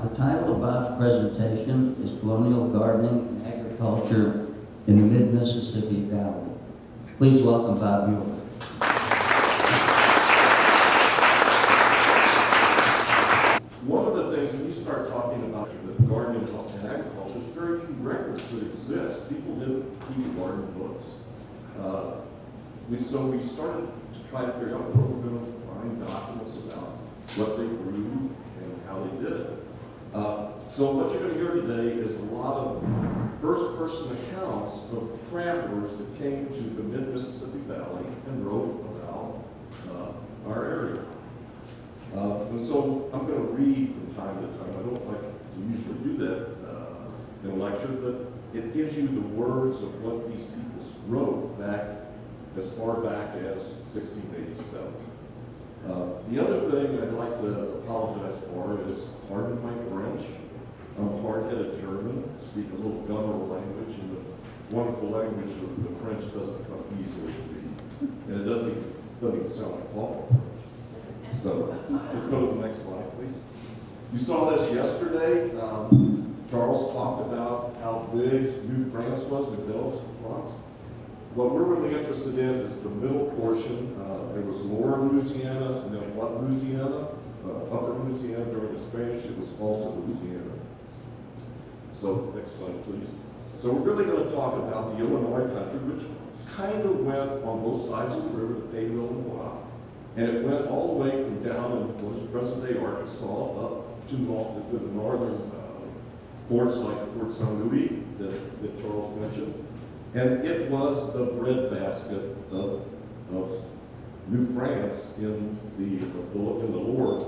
The title of Bob's presentation is Colonial Gardening and Agriculture in the Mid-Mississippi Valley. Please welcome Bob Mueller. One of the things when you start talking about the gardening and agriculture, there's very few records that exist. People didn't keep garden books. So we started to try to figure out where we're going to find documents about what they grew and how they did it. So what you're going to hear today is a lot of first-person accounts of travelers that came to the mid-Mississippi Valley and wrote about our area. And so I'm going to read from time to time. I don't like to usually do that in a lecture, but it gives you the words of what these people wrote back as far back as 1687. The other thing I'd like to apologize for is, pardon my French. I'm a hard-headed German, speak a little guttural language, and the wonderful language of the French doesn't come easily to me. And it doesn't even sound like Paul French. So let's go to the next slide, please. You saw this yesterday. Charles talked about how big New France was, the Belgian France. What we're really interested in is the middle portion. There was Lower Louisiana and then what Louisiana? Upper Louisiana during the Spanish, it was also Louisiana. So next slide, please. So we're really going to talk about the Illinois country, which kind of went on both sides of the river, the Pays Illinois. And it went all the way from down in what is present-day Arkansas up to the northern forts like Fort St. Louis that Charles mentioned. And it was the breadbasket of New France in the lower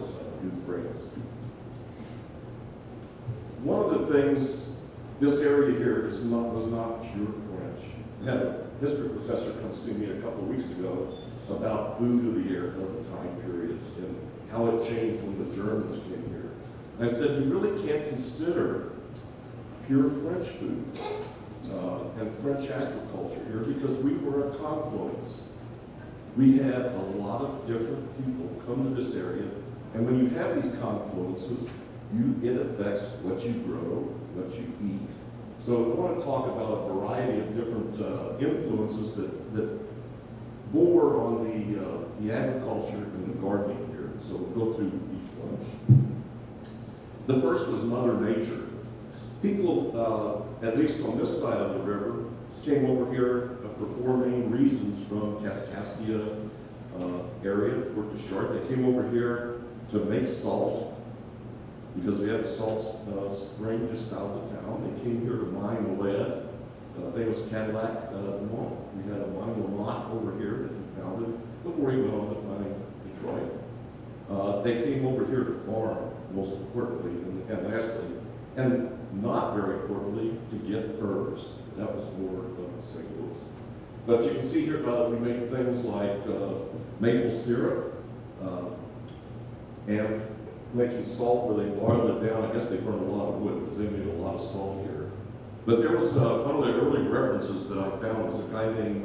New France. One of the things, this area here was not pure French. I had a history professor come see me a couple of weeks ago about food of the time periods and how it changed when the Germans came here. And I said, you really can't consider pure French food and French agriculture here because we were a confluence. We had a lot of different people come to this area, and when you have these confluences, it affects what you grow, what you eat. So I want to talk about a variety of different influences that bore on the agriculture and the gardening here. So we'll go through each one. The first was Mother Nature. People, at least on this side of the river, came over here for four main reasons from Kaskaskia area, Fort Deschart. They came over here to make salt because we have a salt spring just south of town. They came here to mine lead, famous Cadillac mine. We had a mine Lamont over here that he founded before he went on to find Detroit. They came over here to farm, most importantly, and lastly, and not very importantly, to get furs. That was more of St. Louis. But you can see here we made things like maple syrup and making salt where they boiled it down. I guess they burned a lot of wood because they made a lot of salt here. But there was one of the early references that I found was a guy named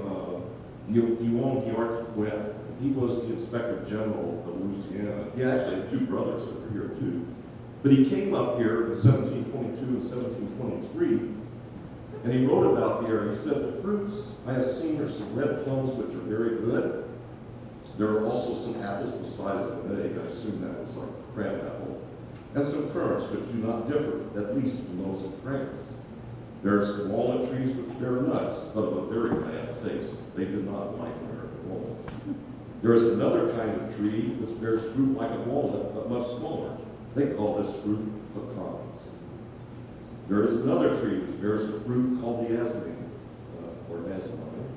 Guillaume Guillarquet. He was the Inspector General of Louisiana. He actually had two brothers that were here too. But he came up here in 1722 and 1723, and he wrote about the area. He said, the fruits I have seen are some red plums, which are very good. There are also some apples the size of an egg. I assume that was like a crab apple. And some currants, which do not differ, at least from those of France. There are some walnut trees which bear nuts, but of a very bad taste. They did not like American walnuts. There is another kind of tree which bears fruit like a walnut, but much smaller. They call this fruit pecans. There is another tree which bears a fruit called the asmine, or asmine,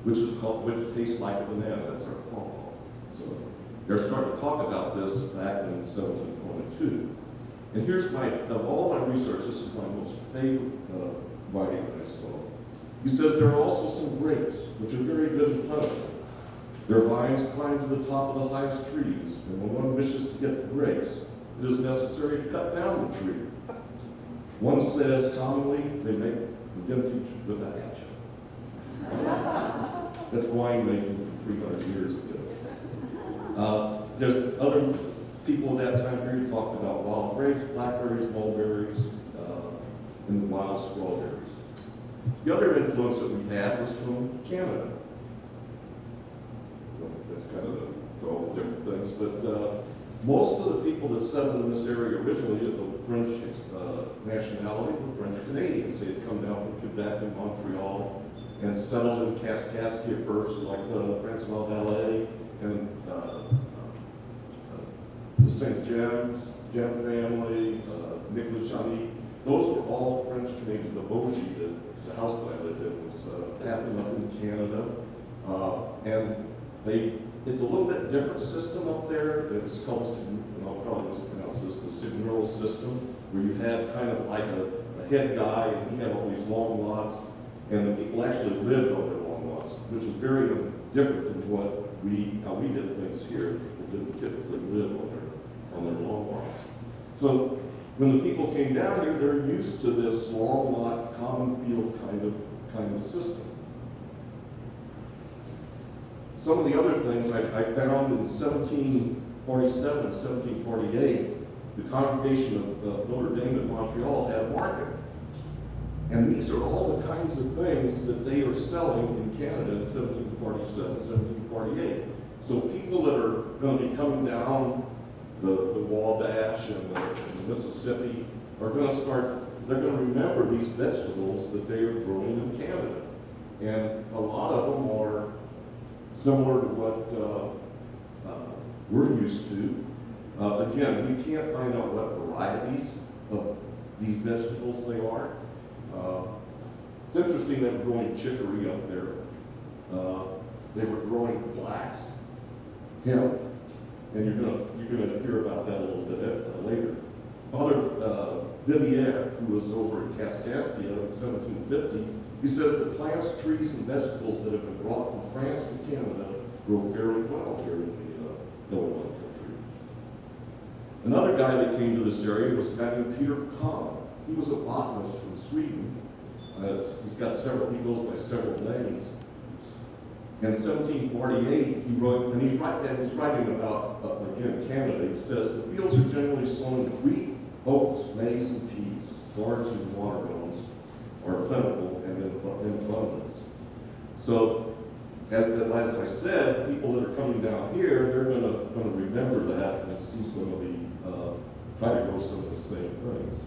which tastes like a banana. That's our pawpaw. So they're starting to talk about this back in 1722. And here's of all my research, this is my most favorite writing that I saw. He says there are also some grapes, which are very good and plentiful. Their vines climb to the top of the highest trees, and when one wishes to get the grapes, it is necessary to cut down the tree. One says commonly they make the vintage with a hatchet. That's winemaking from 300 years ago. There's other people at that time period talked about wild grapes, blackberries, mulberries, and wild strawberries. The other influence that we had was from Canada. Well, that's kind of all the different things, but most of the people that settled in this area originally of the French nationality were French Canadians. They had come down from Quebec and Montreal and settled in Kaskaskia first, like Francois Ballet and the St. James, Gem family, Nicolas Johnny. Those were all French Canadian. The Bogie, the house that I lived in, was happened up in Canada. And it's a little bit different system up there. It's called, and I'll probably mispronounce this, the Signal system, where you had kind of like a head guy, and he had all these long lots, and the people actually lived on their long lots, which is very different than how we did things here. People didn't typically live on their long lots. So when the people came down here, they're used to this long lot, common field kind of system. Some of the other things I found in 1747 and 1748, the congregation of Notre Dame in Montreal had market. And these are all the kinds of things that they are selling in Canada in 1747, 1748. So people that are going to be coming down the Wabash and the Mississippi are going to they're going to remember these vegetables that they are growing in Canada. And a lot of them are similar to what we're used to. Again, we can't find out what varieties of these vegetables they are. It's interesting they were growing chicory up there. They were growing flax, hemp, and you're gonna hear about that a little bit later. Father Vivier, who was over in Kaskaskia in 1750, he says the plants, trees, and vegetables that have been brought from France and Canada grow fairly well here in the Illinois country. Another guy that came to this area was a guy named Peter Kahn. He was a botanist from Sweden. He goes by several names. In 1748, he wrote, and he's writing about, again, Canada. He says, the fields are generally sown with wheat, oats, maize, and peas. Gourds and watermelons are plentiful and in abundance. So, as I said, people that are coming down here, they're going to remember that and see some of try to grow some of the same things.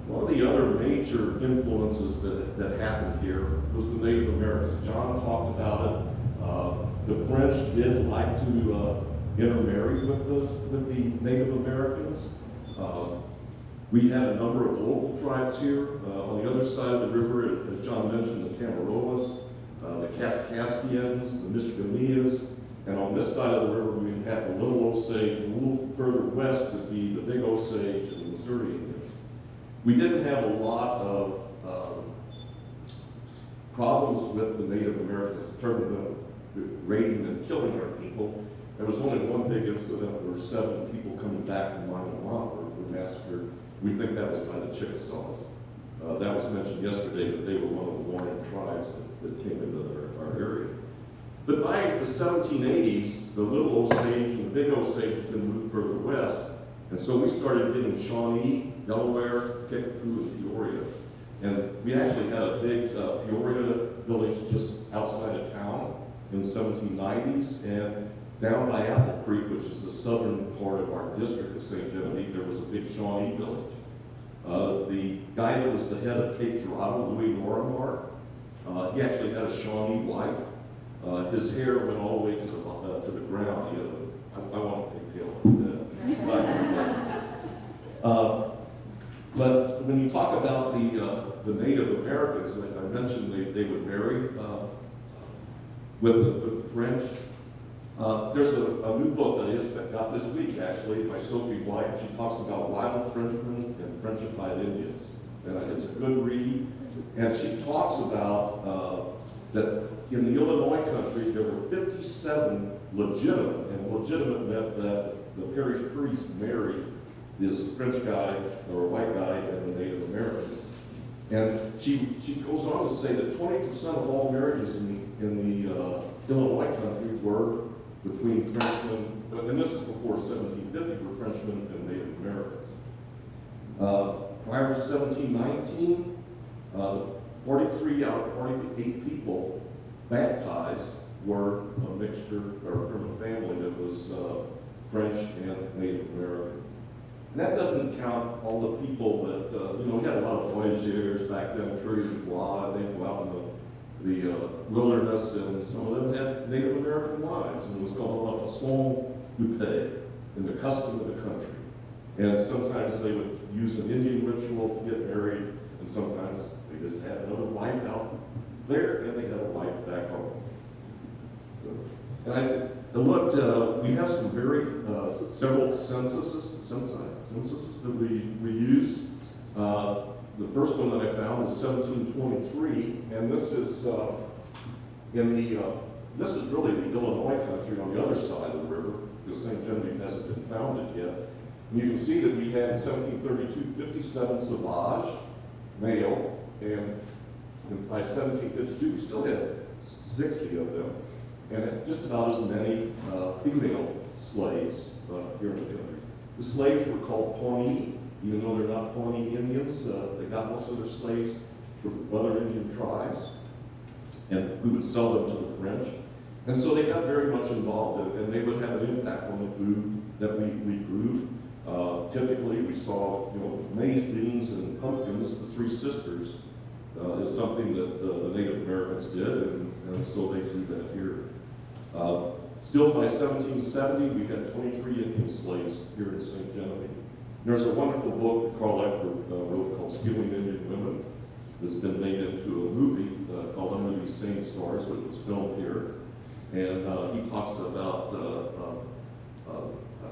One of the other major influences that happened here was the Native Americans. John talked about it. The French did like to intermarry with the Native Americans. We had a number of local tribes here. On the other side of the river, as John mentioned, the Tamaroas, the Kaskaskians, the Michiganeas, and on this side of the river we have the Little Osage, and a little further west would be the Big Osage and the Missouri Indians. We didn't have a lot of problems with the Native Americans in terms of raiding and killing our people. There was only one big incident where 7 people coming back from Minot were massacred. We think that was by the Chickasaws. That was mentioned yesterday that they were one of the warring tribes that came into our area. But by the 1780s, the Little Osage and the Big Osage had been moved further west, and so we started getting Shawnee, Delaware, Kickapoo, and Peoria. And we actually had a big Peoria village just outside of town in the 1790s, and down by Apple Creek, which is the southern part of our district of St. Genevieve, there was a big Shawnee village. The guy that was the head of Cape Girardeau, Louis Lorimer, he actually had a Shawnee wife. His hair went all the way to the ground. I want to pigtail like that. But when you talk about the Native Americans, like I mentioned, they would marry with the French. There's a new book that I just got this week, actually, by Sophie White. She talks about wild Frenchmen and Frenchified Indians. And it's a good read. And she talks about that in the Illinois country, there were 57 legitimate, and legitimate meant that the parish priest married this French guy or a white guy and a Native American. And she goes on to say that 20% of all marriages in the Illinois country were between Frenchmen, and this is before 1750, were Frenchmen and Native Americans. Prior to 1719, 43 out of 48 people baptized were a mixture, or from a family that was French and Native American. And that doesn't count all the people that, we had a lot of voyageurs back then, Coureurs de Bois, and they'd go out in the wilderness, and some of them had Native American wives, and it was called a façon du pays, in the custom of the country. And sometimes they would use an Indian ritual to get married, and sometimes they just had another wife out there, and they had a wife back home. So, and I looked, we have some several censuses that we use. The first one that I found is 1723, and this is this is really the Illinois country on the other side of the river, because St. Genevieve hasn't been founded yet. And you can see that we had in 1732 57 sauvages, male, and by 1752 we still had 60 of them, and just about as many female slaves here in the country. The slaves were called Pawnee, even though they're not Pawnee Indians. They got most of their slaves from other Indian tribes, and we would sell them to the French. And so they got very much involved, and they would have an impact on the food that we grew. Typically, we saw, maize, beans, and pumpkins, the three sisters, is something that the Native Americans did, and so they grew that here. Still, by 1770, we had 23 Indian slaves here in St. Genevieve. There's a wonderful book that Carl wrote called Stealing Indian Women that's been made into a movie called Under These Same Stars, which was filmed here. And he talks about a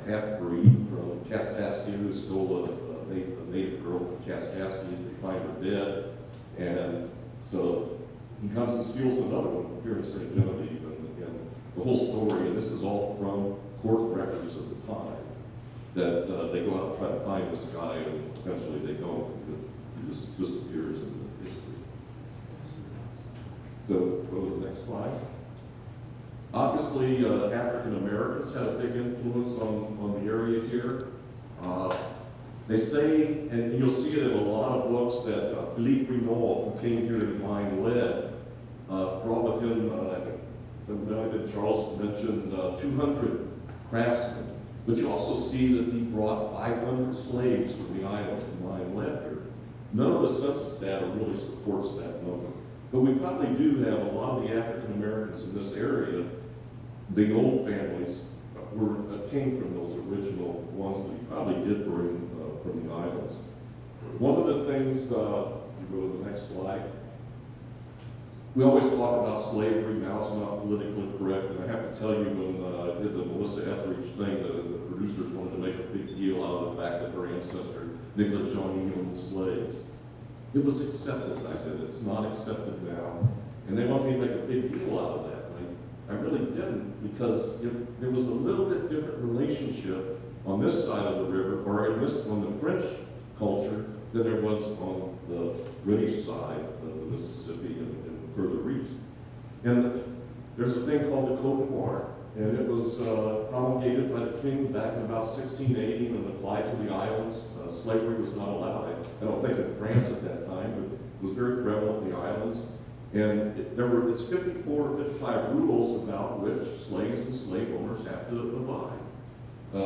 half-breed from Kaskaskia who stole a native girl from Kaskaskia. They find her dead. And so he comes and steals another one here in St. Genevieve. And the whole story, and this is all from court records of the time, that they go out and try to find this guy, and eventually they don't. He just disappears in the history. So go to the next slide. Obviously, African Americans had a big influence on the area here. They say, and you'll see it in a lot of books, that Philippe Renaud, who came here to mine lead, brought with him, Charles mentioned 200 craftsmen. But you also see that he brought 500 slaves from the island to mine lead here. None of the census data really supports that number. But we probably do have a lot of the African Americans in this area. The old families came from those original ones that he probably did bring from the islands. One of the things, you go to the next slide, we always talk about slavery. Now it's not politically correct, and I have to tell you, when I did the Melissa Etheridge thing, the producers wanted to make a big deal out of the fact that her ancestor, Nicholas Jean, owned slaves. It was accepted back then. It's not accepted now. And they wanted me to make a big deal out of that. I really didn't, because there was a little bit different relationship on this side of the river, or on the French culture, than there was on the British side of the Mississippi and further east. And there's a thing called the Code Noir, and it was promulgated by the king back in about 1680 and applied to the islands. Slavery was not allowed. I don't think in France at that time, but it was very prevalent in the islands. And it's 54 or 55 rules about which slaves and slave owners have to abide.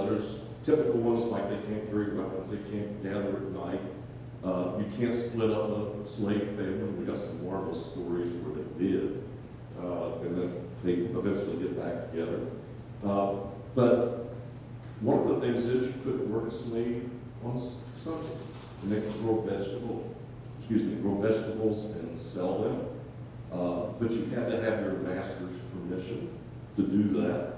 There's typical ones like they can't carry weapons, they can't gather at night. You can't split up a slave family. We got some marvelous stories where they did. And then they eventually get back together. But one of the things is you couldn't work a slave on Sunday. And they could grow vegetables and sell them. But you had to have your master's permission to do that.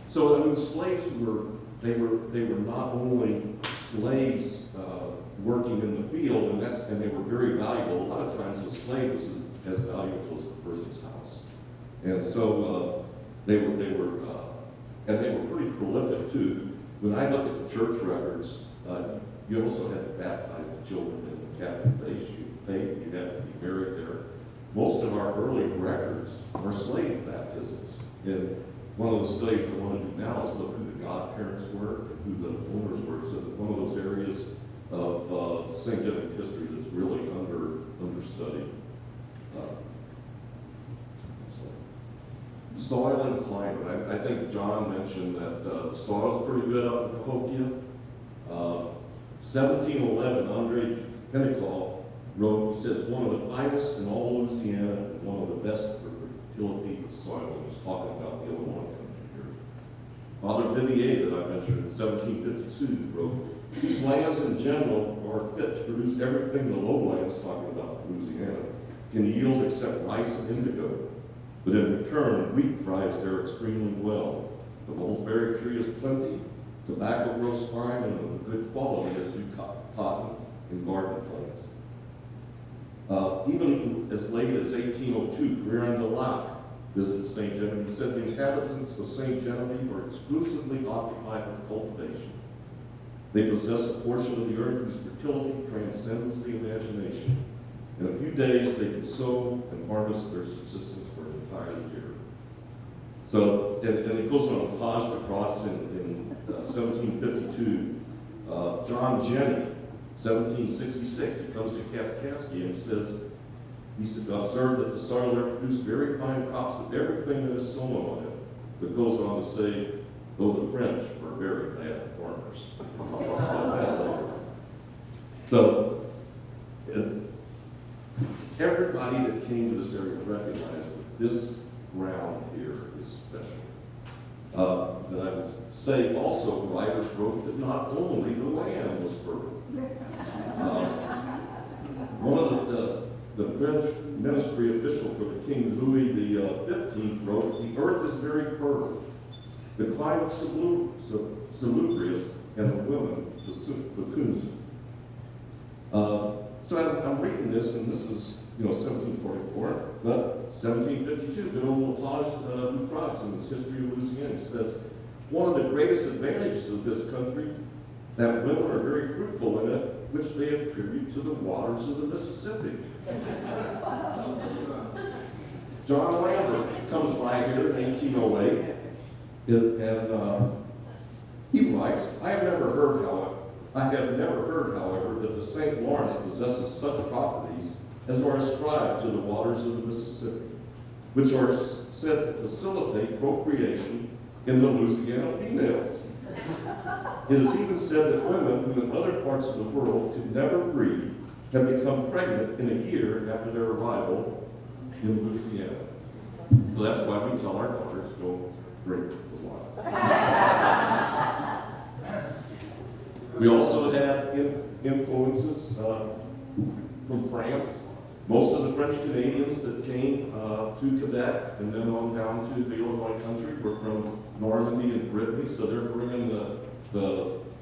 So I mean, slaves were not only slaves working in the field, and they were very valuable. A lot of times, the slave was as valuable as the person's house, and so they were pretty prolific too. When I look at the church records, you also had to baptize the children in the Catholic faith. You had to be buried there. Most of our early records are slave baptisms, and one of the studies I want to do now is look who the godparents were and who the owners were. So that one of those areas of St. Genevieve history that's really understudied. Soil and climate. I think John mentioned that the soil is pretty good out in Cahokia. 1711, Ecole wrote, he says, one of the finest in all Louisiana and one of the best for fertility of soil. And he's talking about the Illinois country here. Father Vivier, that I mentioned in 1752, wrote, these lands in general are fit to produce everything the lowlands, talking about Louisiana, can yield except rice and indigo. But in return, wheat thrives there extremely well. The mulberry tree is plenty, tobacco grows fine, and of good quality as do cotton and garden plants. Even as late as 1802, Guerin de Lac visited St. Genevieve. He said the inhabitants of St. Genevieve are exclusively occupied with cultivation. They possess a portion of the earth whose fertility transcends the imagination. In a few days, they can sow and harvest their subsistence for an entire year. So, and it goes on, Page de Croix in 1752. John Jenny, 1766, he comes to Kaskaskia and says, he observed that the soil there produced very fine crops of everything that is sown on it, but goes on to say, though the French were very bad farmers. So, everybody that came to this area recognized that this ground here is special. That I would say also, writers wrote that not only the land was fertile. One of the French ministry official for the King Louis XV wrote, the earth is very fertile, the climate salubrious, and the women fecund. So I'm reading this, and this is 1744, but 1752, good old Page de Croix in his History of Louisiana says, one of the greatest advantages of this country, that women are very fruitful in it, which they attribute to the waters of the Mississippi. John Lambert comes by here in 1808, and he writes, I have never heard, however, that the St. Lawrence possesses such properties as are ascribed to the waters of the Mississippi, which are said to facilitate procreation in the Louisiana females. It is even said that women who in other parts of the world could never breed have become pregnant in a year after their arrival in Louisiana. So that's why we tell our daughters, don't drink the water. We also had influences from France. Most of the French Canadians that came to Quebec and then on down to the Illinois country were from Normandy and Brittany, so they're bringing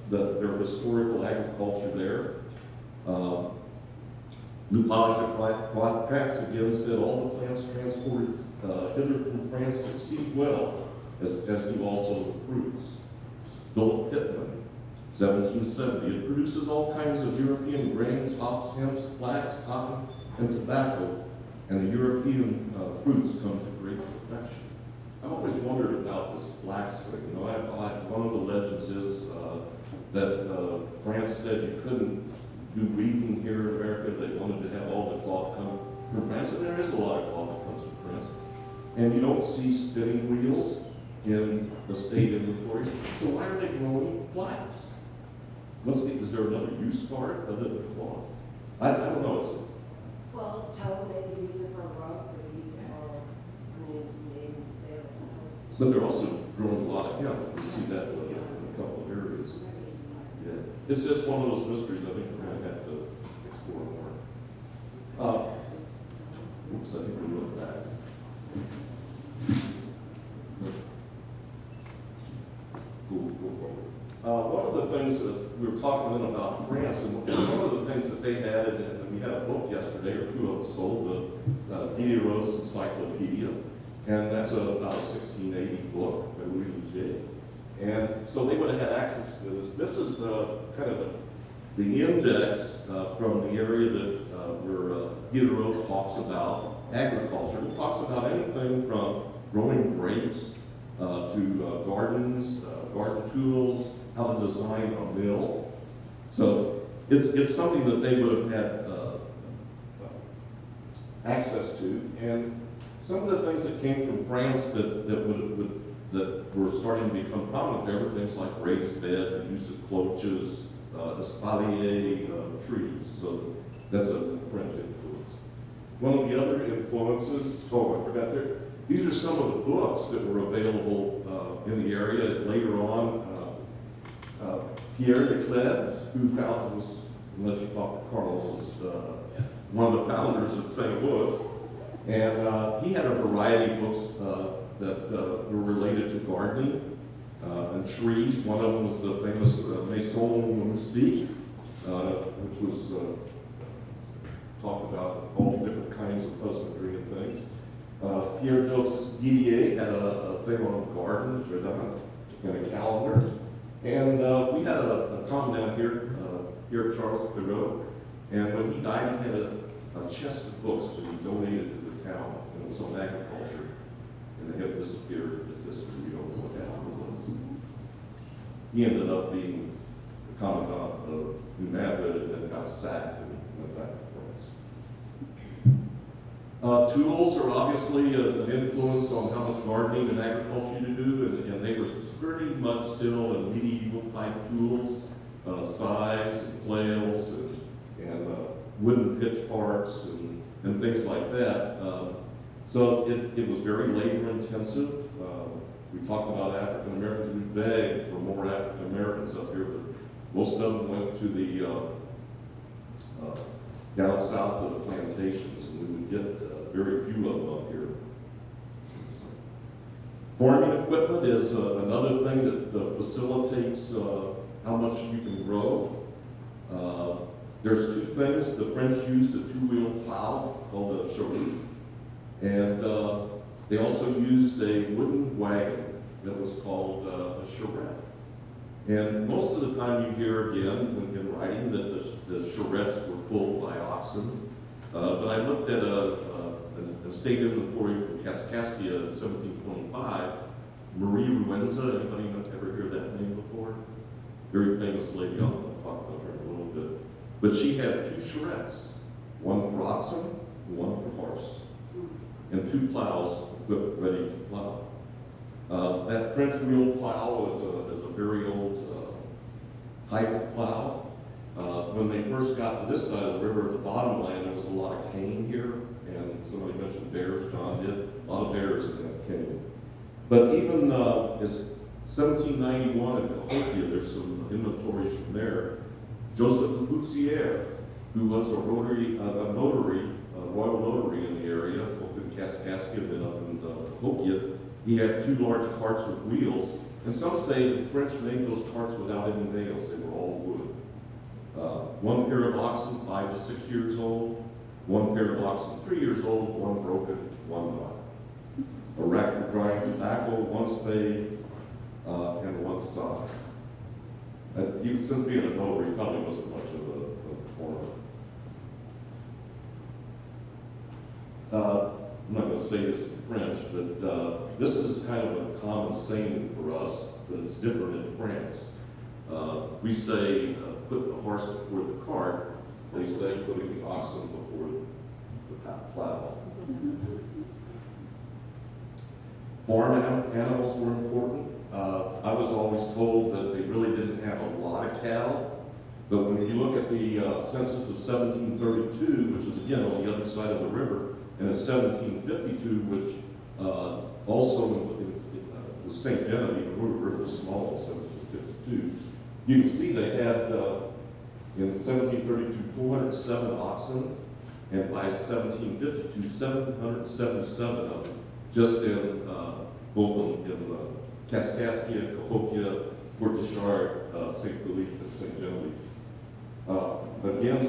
their historical agriculture there. Lepage de Croix again said all the plants transported hither from France succeed well, as do also the fruits. Philip Pittman, 1770, it produces all kinds of European grains, hops, hemps, flax, cotton, and tobacco, and the European fruits come to great perfection. I've always wondered about this flax thing. One of the legends is that France said you couldn't do weaving here in America. They wanted to have all the cloth come from France, and there is a lot of cloth that comes from France. And you don't see spinning wheels in the state inventories, so why are they growing flax? Is there another use for it other than cloth? I don't know. Well, tell them they can use it for a rug, they use it for, But they're also growing a lot of hemp. You see that in a couple of areas. Yeah. It's just one of those mysteries I think we're going to have to explore more. Oops, I think we looked back. Go forward. One of the things that we were talking then about France, and one of the things that they had, and we had a book yesterday, or two of us sold, the Diderot's Encyclopedia, and that's about a 1680 book by Louis Leger. And so they would have had access to this. This is kind of the index from the area that where Diderot talks about agriculture. He talks about anything from growing grapes to gardens, garden tools, how to design a mill. So it's something that they would have had access to. And some of the things that came from France that were starting to become prominent there were things like raised bed, the use of cloches, espalier trees. So that's a French influence. One of the other influences, oh, I forgot there. These are some of the books that were available in the area later on. Pierre de Clebes, who founded, was, unless you talk to Carlos, was one of the founders of St. Louis. And he had a variety of books that were related to gardening and trees. One of them was the famous Maison Moustique, which was talked about all different kinds of husbandry and things. Pierre-Joseph Didier had a thing on gardens, and a calendar. And we had a Tom down here, Pierre Charles Perrault, and when he died, he had a chest of books that he donated to the town, and it was on agriculture, and they had disappeared at this, we don't know what happened was. He ended up being the commandant of New Madrid and then got sacked and went back to France. Tools are obviously an influence on how much gardening and agriculture you do, and they were pretty much still in medieval type tools, scythes and flails and wooden pitchforks and things like that. So it was very labor intensive. We talked about African Americans. We begged for more African Americans up here, but most of them went to the down south of the plantations, and we would get very few of them up here. Farming equipment is another thing that facilitates how much you can grow. There's two things. The French used a two-wheel plow called a charrette, and they also used a wooden wagon that was called a charrette. And most of the time you hear again when in writing that the charrettes were pulled by oxen. But I looked at a state inventory from Kaskaskia in 1725. Marie Ruenza, anybody ever hear that name before? Very famous lady, I'll talk about her in a little bit. But she had two charrettes, one for oxen and one for horse, and two plows equipped ready to plow. That French wheel plow is a very old type of plow. When they first got to this side of the river, at the bottomland, there was a lot of cane here, and somebody mentioned bears, John did, a lot of bears in that cane. But even as 1791 in Cahokia, there's some inventories from there. Joseph Boutsier, who was a notary, royal notary in the area, both in Kaskaskia and then up in Cahokia, he had two large carts with wheels, and some say the French made those carts without any nails, they were all wood. One pair of oxen, 5 to 6 years old, one pair of oxen, 3 years old, one broken, one not. A rack for drying tobacco, one spade, and one sock. Since being a notary, probably wasn't much of a performer. I'm not going to say this in French, but this is kind of a common saying for us, but it's different in France. We say, put the horse before the cart. They say, putting the oxen before the plow. Farm animals were important. I was always told that they really didn't have a lot of cattle, but when you look at the census of 1732, which is again on the other side of the river, and in 1752, which also was St. Genevieve, the river was small in 1752, you can see they had in 1732 407 oxen, and by 1752 777 of them, just in both in Kaskaskia, Cahokia, Fort Deschard, St. Philippe, and St. Genevieve. Again,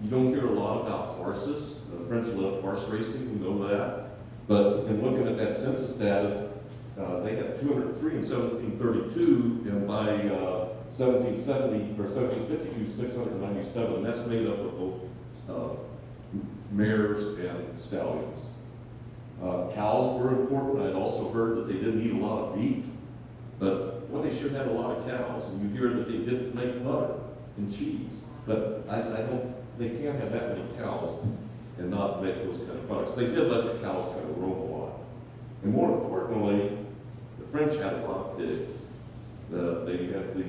you don't hear a lot about horses. The French loved horse racing, we know that. But in looking at that census data, they had 203 in 1732, and by 1770 or 1752, 697. That's made up of both mares and stallions. Cows were important. I'd also heard that they didn't eat a lot of beef, but well, they sure had a lot of cows. And you hear that they didn't make butter and cheese, but I don't. They can't have that many cows and not make those kind of products. They did let the cows kind of roam a lot. And more importantly, the French had a lot of pigs. They had the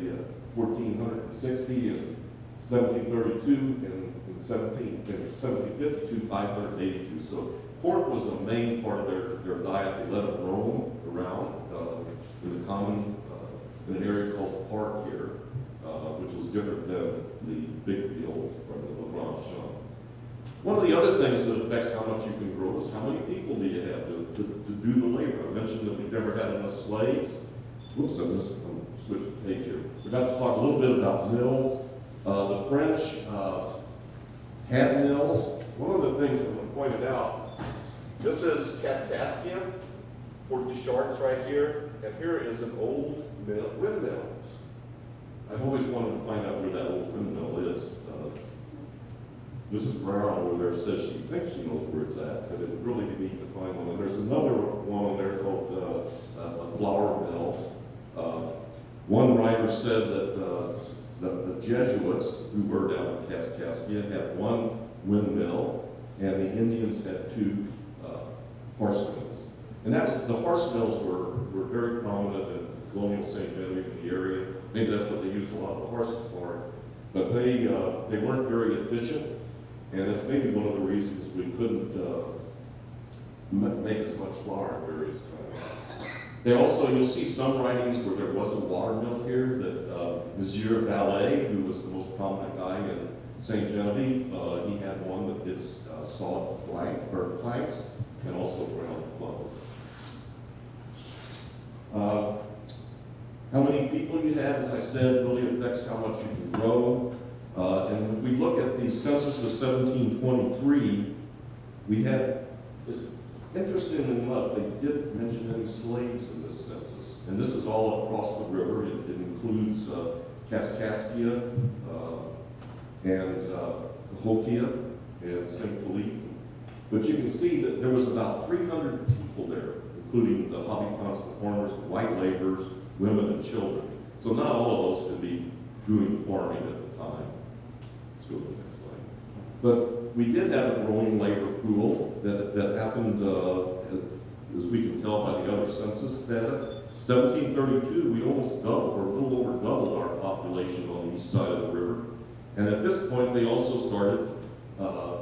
1460 and 1732 and 1752, 582. So pork was a main part of their diet. They let it roam around in the common, in an area called the park here, which was different than the big field or the LeBron Champ. One of the other things that affects how much you can grow is how many people do you have to do the labor. I mentioned that we've never had enough slaves. Oops, I'm switch the page here. We're about to talk a little bit about mills. The French had mills. One of the things I'm going to point out, this is Kaskaskia, Fort Deschartres right here, and here is an old windmill. I've always wanted to find out where that old windmill is. Mrs. Brown over there says she thinks she knows where it's at, but it would really be neat to find one. And there's another one on there called a flour mill. One writer said that the Jesuits, who were down in Kaskaskia, had one windmill, and the Indians had two horse mills. And that was, the horse mills were very prominent in Colonial St. Genevieve in the area. Maybe that's what they used a lot of the horses for. But they weren't very efficient. And that's maybe one of the reasons we couldn't make as much flour at various times. They also, you'll see some writings where there was a water mill here that Monsieur Ballet, who was the most prominent guy in St. Genevieve, he had one that did sawed planks and also ground flour. How many people you have, as I said, really affects how much you can grow. And if we look at the census of 1723, we had, interesting enough, they didn't mention any slaves in this census. And this is all across the river. It includes Kaskaskia and Cahokia and St. Philippe. But you can see that there was about 300 people there, including the habitants, the farmers, the white laborers, women, and children. So not all of those could be doing farming at the time. Let's go to the next slide. But we did have a growing labor pool that happened, as we can tell by the other census data. 1732, we almost doubled, or a little over doubled our population on the east side of the river. And at this point, they also started,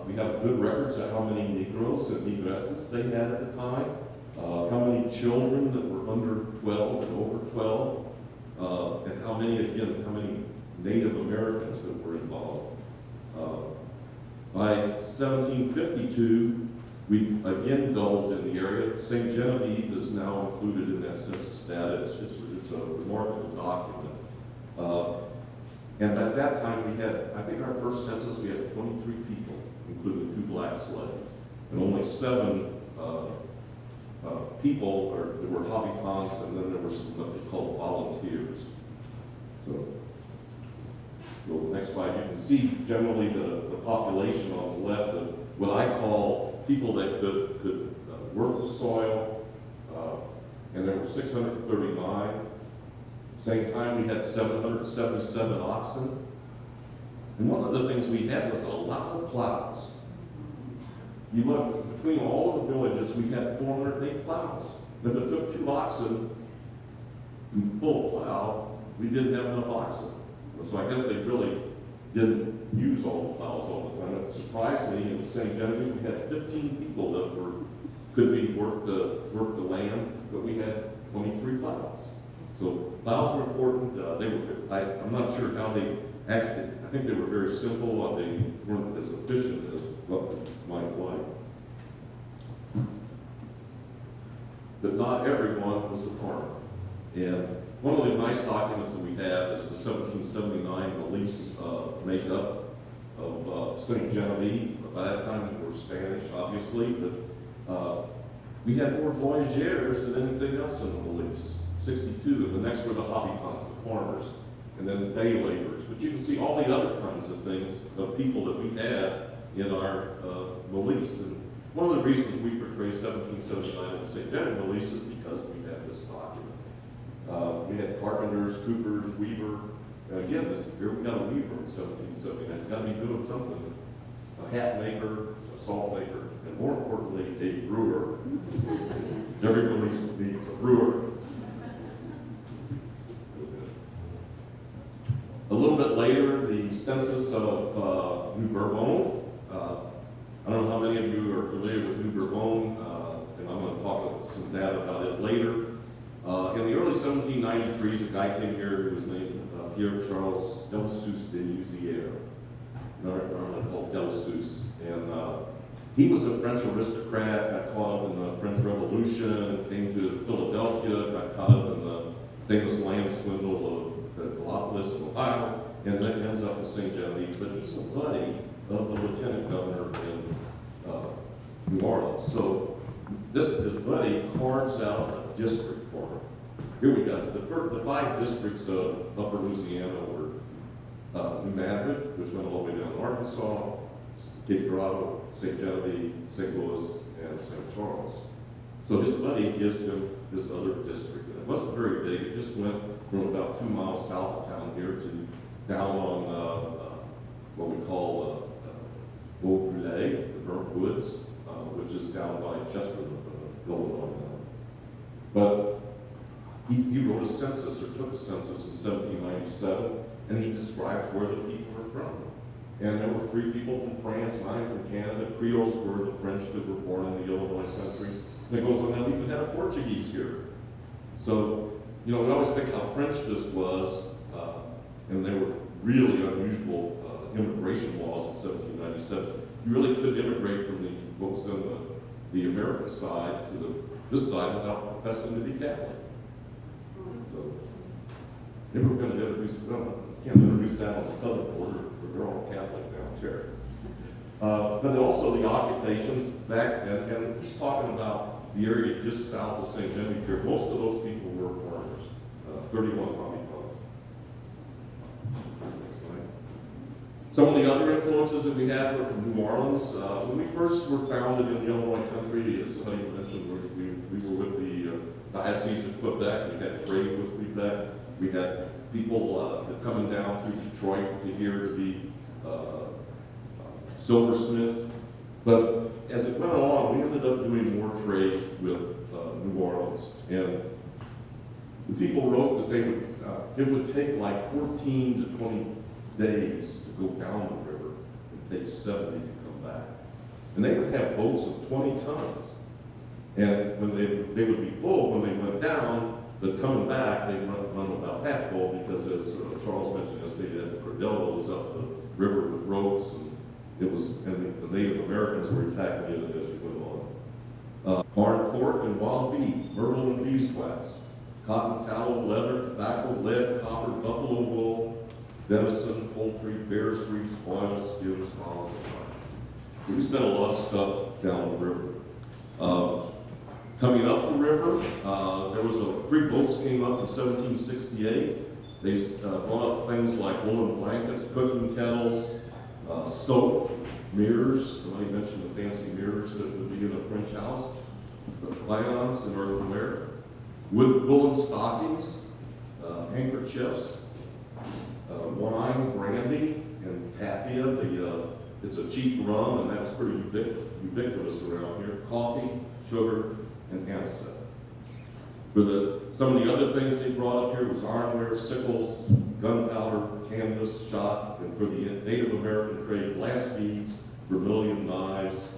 we have good records of how many Negroes and Negresses they had at the time, how many children that were under 12 and over 12, and how many Native Americans that were involved. By 1752, we again doubled in the area. St. Genevieve is now included in that census data. It's a remarkable document. And at that time, we had, I think our first census, we had 23 people, including 2 black slaves, and only 7 people, or there were habitants, and then there were some what they called volunteers. So, go to the next slide. You can see generally the population on the left of what I call people that could work the soil, and there were 639. Same time, we had 777 oxen. And one of the things we had was a lot of plows. You look, between all of the villages, we had 408 plows. And if it took 2 oxen to pull a plow, we didn't have enough oxen. So I guess they really didn't use all the plows all the time. It surprised me in St. Genevieve, we had 15 people that could work the land, but we had 23 plows. So plows were important. I'm not sure how they actually, I think they were very simple. They weren't as efficient as what we might like. But not everyone was a farmer. And one of the nice documents that we have is the 1779 lease makeup of St. Genevieve. By that time, they were Spanish, obviously, but we had more voyageurs than anything else in the lease. 62, and the next were the habitants, the farmers, and then the day laborers. But you can see all the other kinds of things, of people that we had in our lease. And one of the reasons we portray 1779 in the St. Genevieve release is because we have this document. We had carpenters, coopers, weaver. And again, here we got a weaver in 1779. It's got to be doing something. A hat maker, a salt maker, and more importantly, a brewer. Every release needs a brewer. A little bit later, the census of New Bourbon. I don't know how many of you are familiar with New Bourbon, and I'm going to talk some data about it later. In the early 1793s, a guy came here who was named Pierre Charles Delsus de Uzier, normally called Delsus. And he was a French aristocrat, got caught up in the French Revolution, came to Philadelphia, got caught up in the famous land swindle of Gallipolis, Ohio, and then ends up in St. Genevieve. But he's a buddy of the lieutenant governor in New Orleans. So his buddy carves out a district for him. Here we go. The 5 districts of Upper Louisiana were New Madrid, which went all the way down to Arkansas, Cape Girardeau, St. Genevieve, St. Louis, and St. Charles. So his buddy gives him this other district. And it wasn't very big. It just went from about 2 miles south of town here to down on what we call Beaubrulé, the Burnt Woods, which is down by Chester, Illinois. But he wrote a census, or took a census in 1797, and he describes where the people were from. And there were 3 people from France, 9 from Canada. Creoles were the French that were born in the Illinois country. And it goes on, now we even had a Portuguese here. So, you know, we always think how French this was, and they were really unusual immigration laws in 1797. You really couldn't immigrate from what was in the American side to this side without professing to be Catholic. So, maybe we're going to introduce, well, can't introduce that on the southern border, but they're all Catholic down here. But then also the occupations back then, and he's talking about the area just south of St. Genevieve here. Most of those people were farmers, 31 hobby farms. Next slide. Some of the other influences that we had were from New Orleans. When we first were founded in the Illinois country, as Honey mentioned, we were with the Diocese of Quebec. We had trade with Quebec. We had people coming down through Detroit to here to be silversmiths. But as it went on, we ended up doing more trade with New Orleans. And the people wrote that it would take like 14 to 20 days to go down the river and take 70 to come back. And they would have boats of 20 tons. And when they would be full when they went down, but coming back, they run about half full because, as Charles mentioned yesterday, they had cordellas up the river with ropes, and the Native Americans were attacking it as you went on. Corn, pork, and wild beef, myrtle and beeswax, cotton, tallow, leather, tobacco, lead, copper, buffalo wool, venison, poultry, bear's grease, oil, skins, miles, and miles. So we sent a lot of stuff down the river. Coming up the river, there was 3 boats came up in 1768. They brought up things like woolen blankets, cooking kettles, soap, mirrors. Somebody mentioned the fancy mirrors that would be in a French house, the crayons and earthenware, woolen stockings, handkerchiefs, wine, brandy, and tafia. It's a cheap rum, and that was pretty ubiquitous around here. Coffee, sugar, and anisette. For some of the other things they brought up here was ironware, sickles, gunpowder, canvas, shot, and for the Native American trade, glass beads, vermilion knives,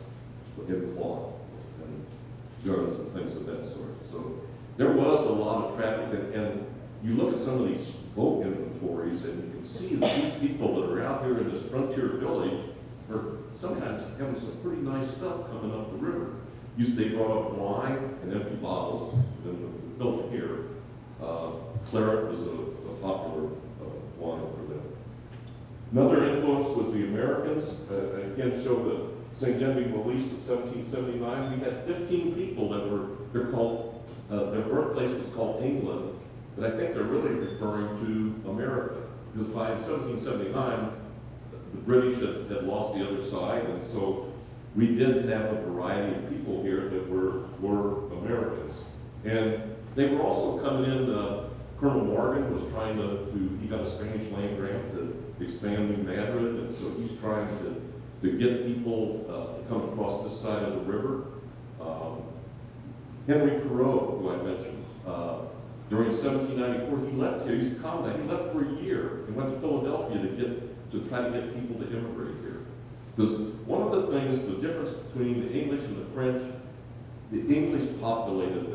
and cloth, and guns and things of that sort. So there was a lot of traffic, and you look at some of these boat inventories, and you can see that these people that are out here in this frontier village are sometimes having some pretty nice stuff coming up the river. They brought up wine and empty bottles, and we built it here. Claret was a popular wine for them. Another influence was the Americans. Again, show the St. Genevieve release of 1779. We had 15 people that they're called, their birthplace was called England, but I think they're really referring to America. Because by 1779, the British had lost the other side, and so we did have a variety of people here that were Americans. And they were also coming in, Colonel Morgan was trying he got a Spanish land grant to expand New Madrid, and so he's trying to get people to come across this side of the river. Henry Perot, who I mentioned, during 1794, he left here. He's a commandant. He left for a year and went to Philadelphia to try to get people to immigrate here. Because one of the things, the difference between the English and the French, the English populated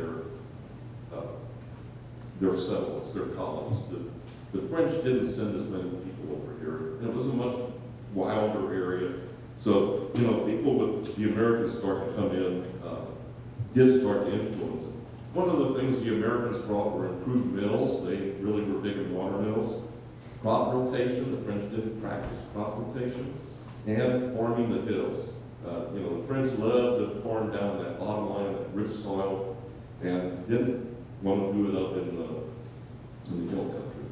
their settlements, their colonies. The French didn't send as many people over here. And it was a much wilder area. So, you know, people with the Americans starting to come in did start to influence it. One of the things the Americans brought were improved mills. They really were big in water mills. Crop rotation, the French didn't practice crop rotation. And farming the hills. You know, the French loved to farm down that bottom line, that rich soil, and didn't want to do it up in the hill country.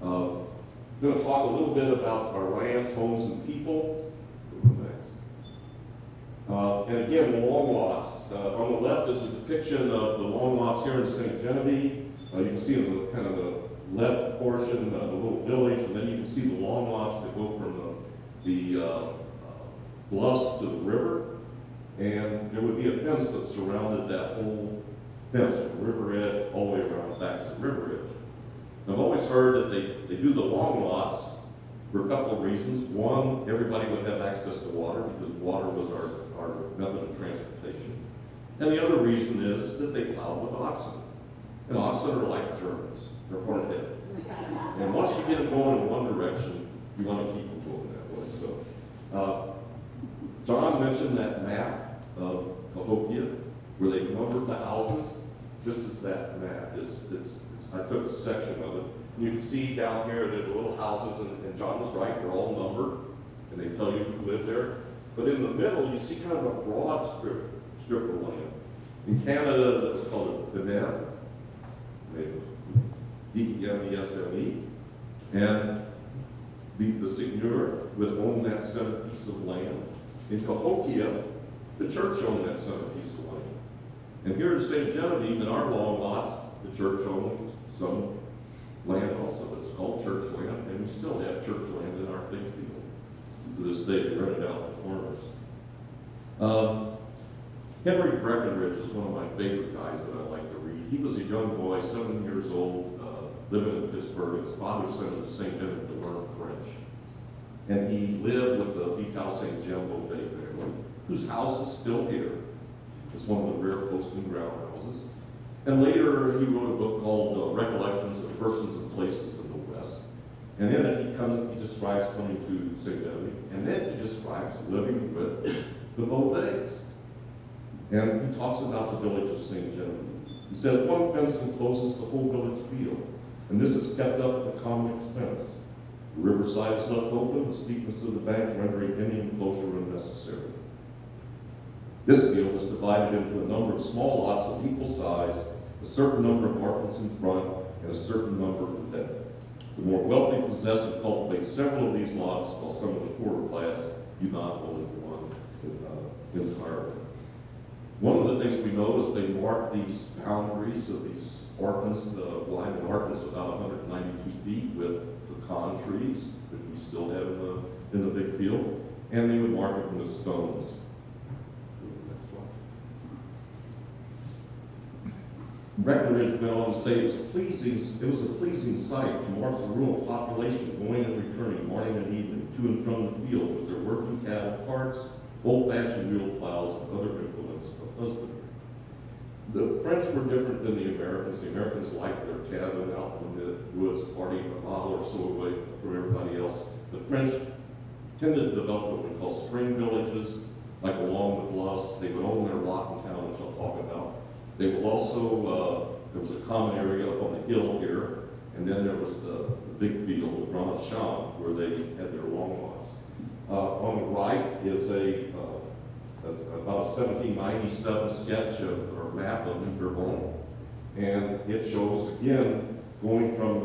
I'm going to talk a little bit about our lands, homes, and people. Next. And again, the long lots. On the left is a depiction of the long lots here in St. Genevieve. You can see in the kind of the left portion, the little village, and then you can see the long lots that go from the bluffs to the river. And there would be a fence that surrounded that whole fence from the river edge all the way around back to the river edge. And I've always heard that they do the long lots for a couple of reasons. One, everybody would have access to water because water was our method of transportation. And the other reason is that they plowed with oxen. And oxen are like Germans. They're hard-headed. And once you get them going in one direction, you want to keep them going that way. So, John mentioned that map of Cahokia where they numbered the houses. This is that map. I took a section of it. And you can see down here that the little houses, and John was right, they're all numbered, and they tell you who lived there. But in the middle, you see kind of a broad strip of land. In Canada, that was called a Benin, D-E-M-E-S-M-E, and the seigneur would own that center piece of land. In Cahokia, the church owned that center piece of land. And here in St. Genevieve, in our long lots, the church owned some land also. It's called church land, and we still have church land in our big field. To this day, we rent it out to farmers. Henry Breckenridge is one of my favorite guys that I like to read. He was a young boy, 7 years old, living in Pittsburgh. His father sent him to St. Denis to learn French. And he lived with the Vital St. Jean Beauvais family, whose house is still here. It's one of the rare posting ground houses. And later, he wrote a book called Recollections of Persons and Places in the West. And then he describes coming to St. Genevieve, and then he describes living with the Beauvais. And he talks about the village of St. Genevieve. He says, one fence encloses the whole village field, and this is kept up at the common expense. The riverside is left open, the steepness of the bank rendering any enclosure unnecessary. This field is divided into a number of small lots of equal size, a certain number of apartments in front, and a certain number in the back. The more wealthy possess and cultivate several of these lots, while some of the poorer class do not own one entirely. One of the things we know is they mark these boundaries of these apartments. The line of apartments is about 192 feet with pecan trees, which we still have in the big field, and they would mark it with stones. Next slide. Breckenridge went on to say it was a pleasing sight to mark the rural population going and returning morning and evening to and from the field with their working cattle carts, old-fashioned wheel plows, and other implements of husbandry. The French were different than the Americans. The Americans liked their cabin out in the woods, partying a mile or so away from everybody else. The French tended to develop what we call spring villages, like along the bluffs. They would own their lot in town, which I'll talk about. They will also, there was a common area up on the hill here, and then there was the big field, the Grand Champ, where they had their long lots. On the right is about a 1797 sketch or map of New Bourbon, and it shows again going from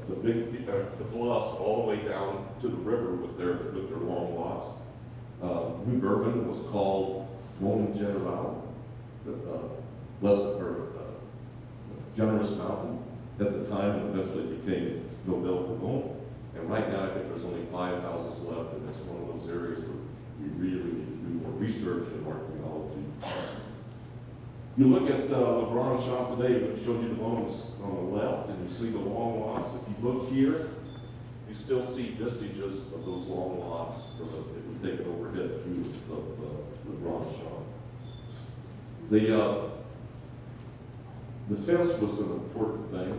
the bluffs all the way down to the river with their long lots. New Bourbon was called Mon General, Generous Mountain at the time, and eventually became Nobel Bourbon. And right now, I think there's only 5 houses left, and it's one of those areas where we really need to do more research and archaeology. You look at Le Grand Champ today, but showed you the bones on the left, and you see the long lots. If you look here, you still see vestiges of those long lots from if we take an overhead view of Le Grand Champ. The fence was an important thing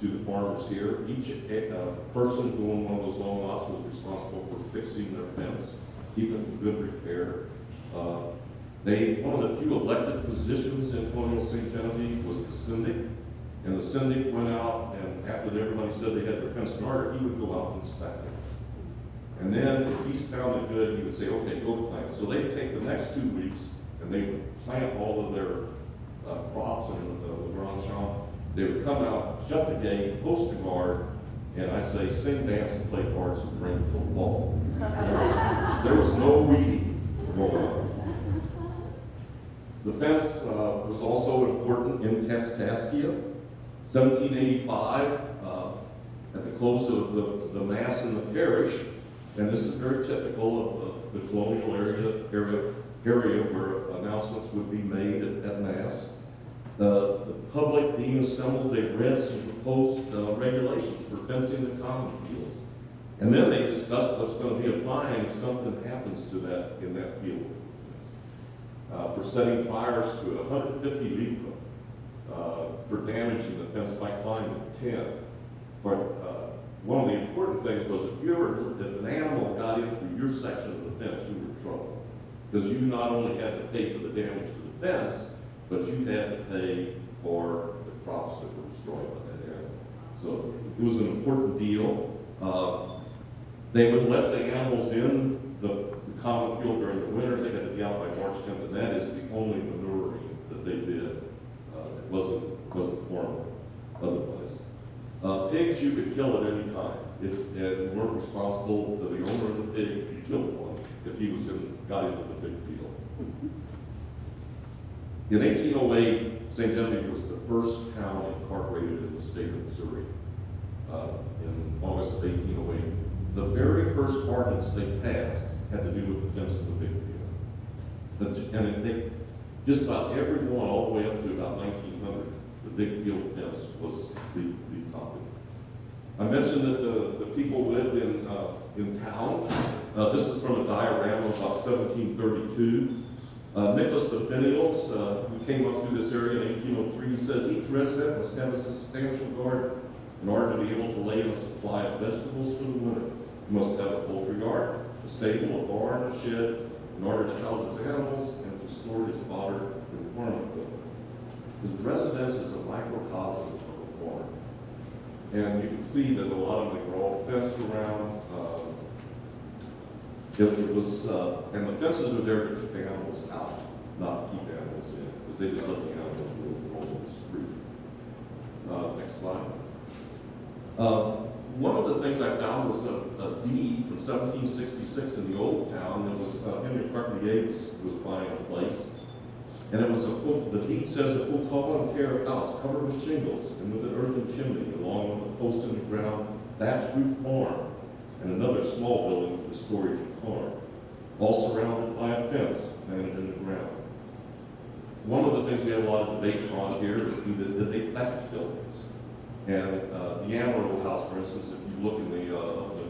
to the farmers here. Each person who owned one of those long lots was responsible for fixing their fence, keeping it in good repair. One of the few elected positions in Colonial St. Genevieve was the syndic. And the syndic went out, and after everybody said they had their fence guarded, he would go out and inspect it. And then if he found it good, he would say, okay, go plant it. So they'd take the next 2 weeks, and they would plant all of their crops in the Grand Champ. They would come out, shut the gate, post the guard, and I say, sing, dance, and play cards and drink until fall. There was no weeding going on. The fence was also important in Kaskaskia. 1785, at the close of the Mass in the parish, and this is very typical of the colonial area where announcements would be made at Mass. The public being assembled, they read some proposed regulations for fencing the common fields. And then they discussed what's going to be applied if something happens to that in that field. For setting fires to 150 libra, for damaging the fence by climbing 10. But one of the important things was if an animal got in through your section of the fence, you were in trouble. Because you not only had to pay for the damage to the fence, but you had to pay for the crops that were destroyed by that animal. So it was an important deal. They would let the animals in the common field during the winter. They had to be out by March 10th, and that is the only manuring that they did. It wasn't formal otherwise. Pigs you could kill at any time. And weren't responsible to the owner of the pig if you killed one, if he got into the big field. In 1808, St. Genevieve was the first town incorporated in the state of Missouri. In August of 1808, the very first ordinance they passed had to do with the fence in the big field. And just about everyone, all the way up to about 1900, the big field fence was the topic. I mentioned that the people lived in town. This is from a diagram of about 1732. Nicholas the Finials, who came up through this area in 1803, says each resident must have a substantial garden in order to be able to lay in a supply of vegetables for the winter. He must have a poultry yard, a stable, a barn, a shed, in order to house his animals and to store his fodder and farming equipment. His residence is a microcosm of a farm. And you can see that a lot of them were all fenced around. And the fences are there to keep animals out, not to keep animals in, because they just let the animals roam in the street. Next slide. One of the things I found was a deed from 1766 in the old town. It was Henry Carpentier was buying a place. And it was the deed says a tall and terrace house covered with shingles and with an earthen chimney, along with a post in the ground, thatched roof barn, and another small building for the storage of corn, all surrounded by a fence planted in the ground. One of the things we have a lot of debate on here is that they thatch buildings. And the Amarillo house, for instance, if you look in the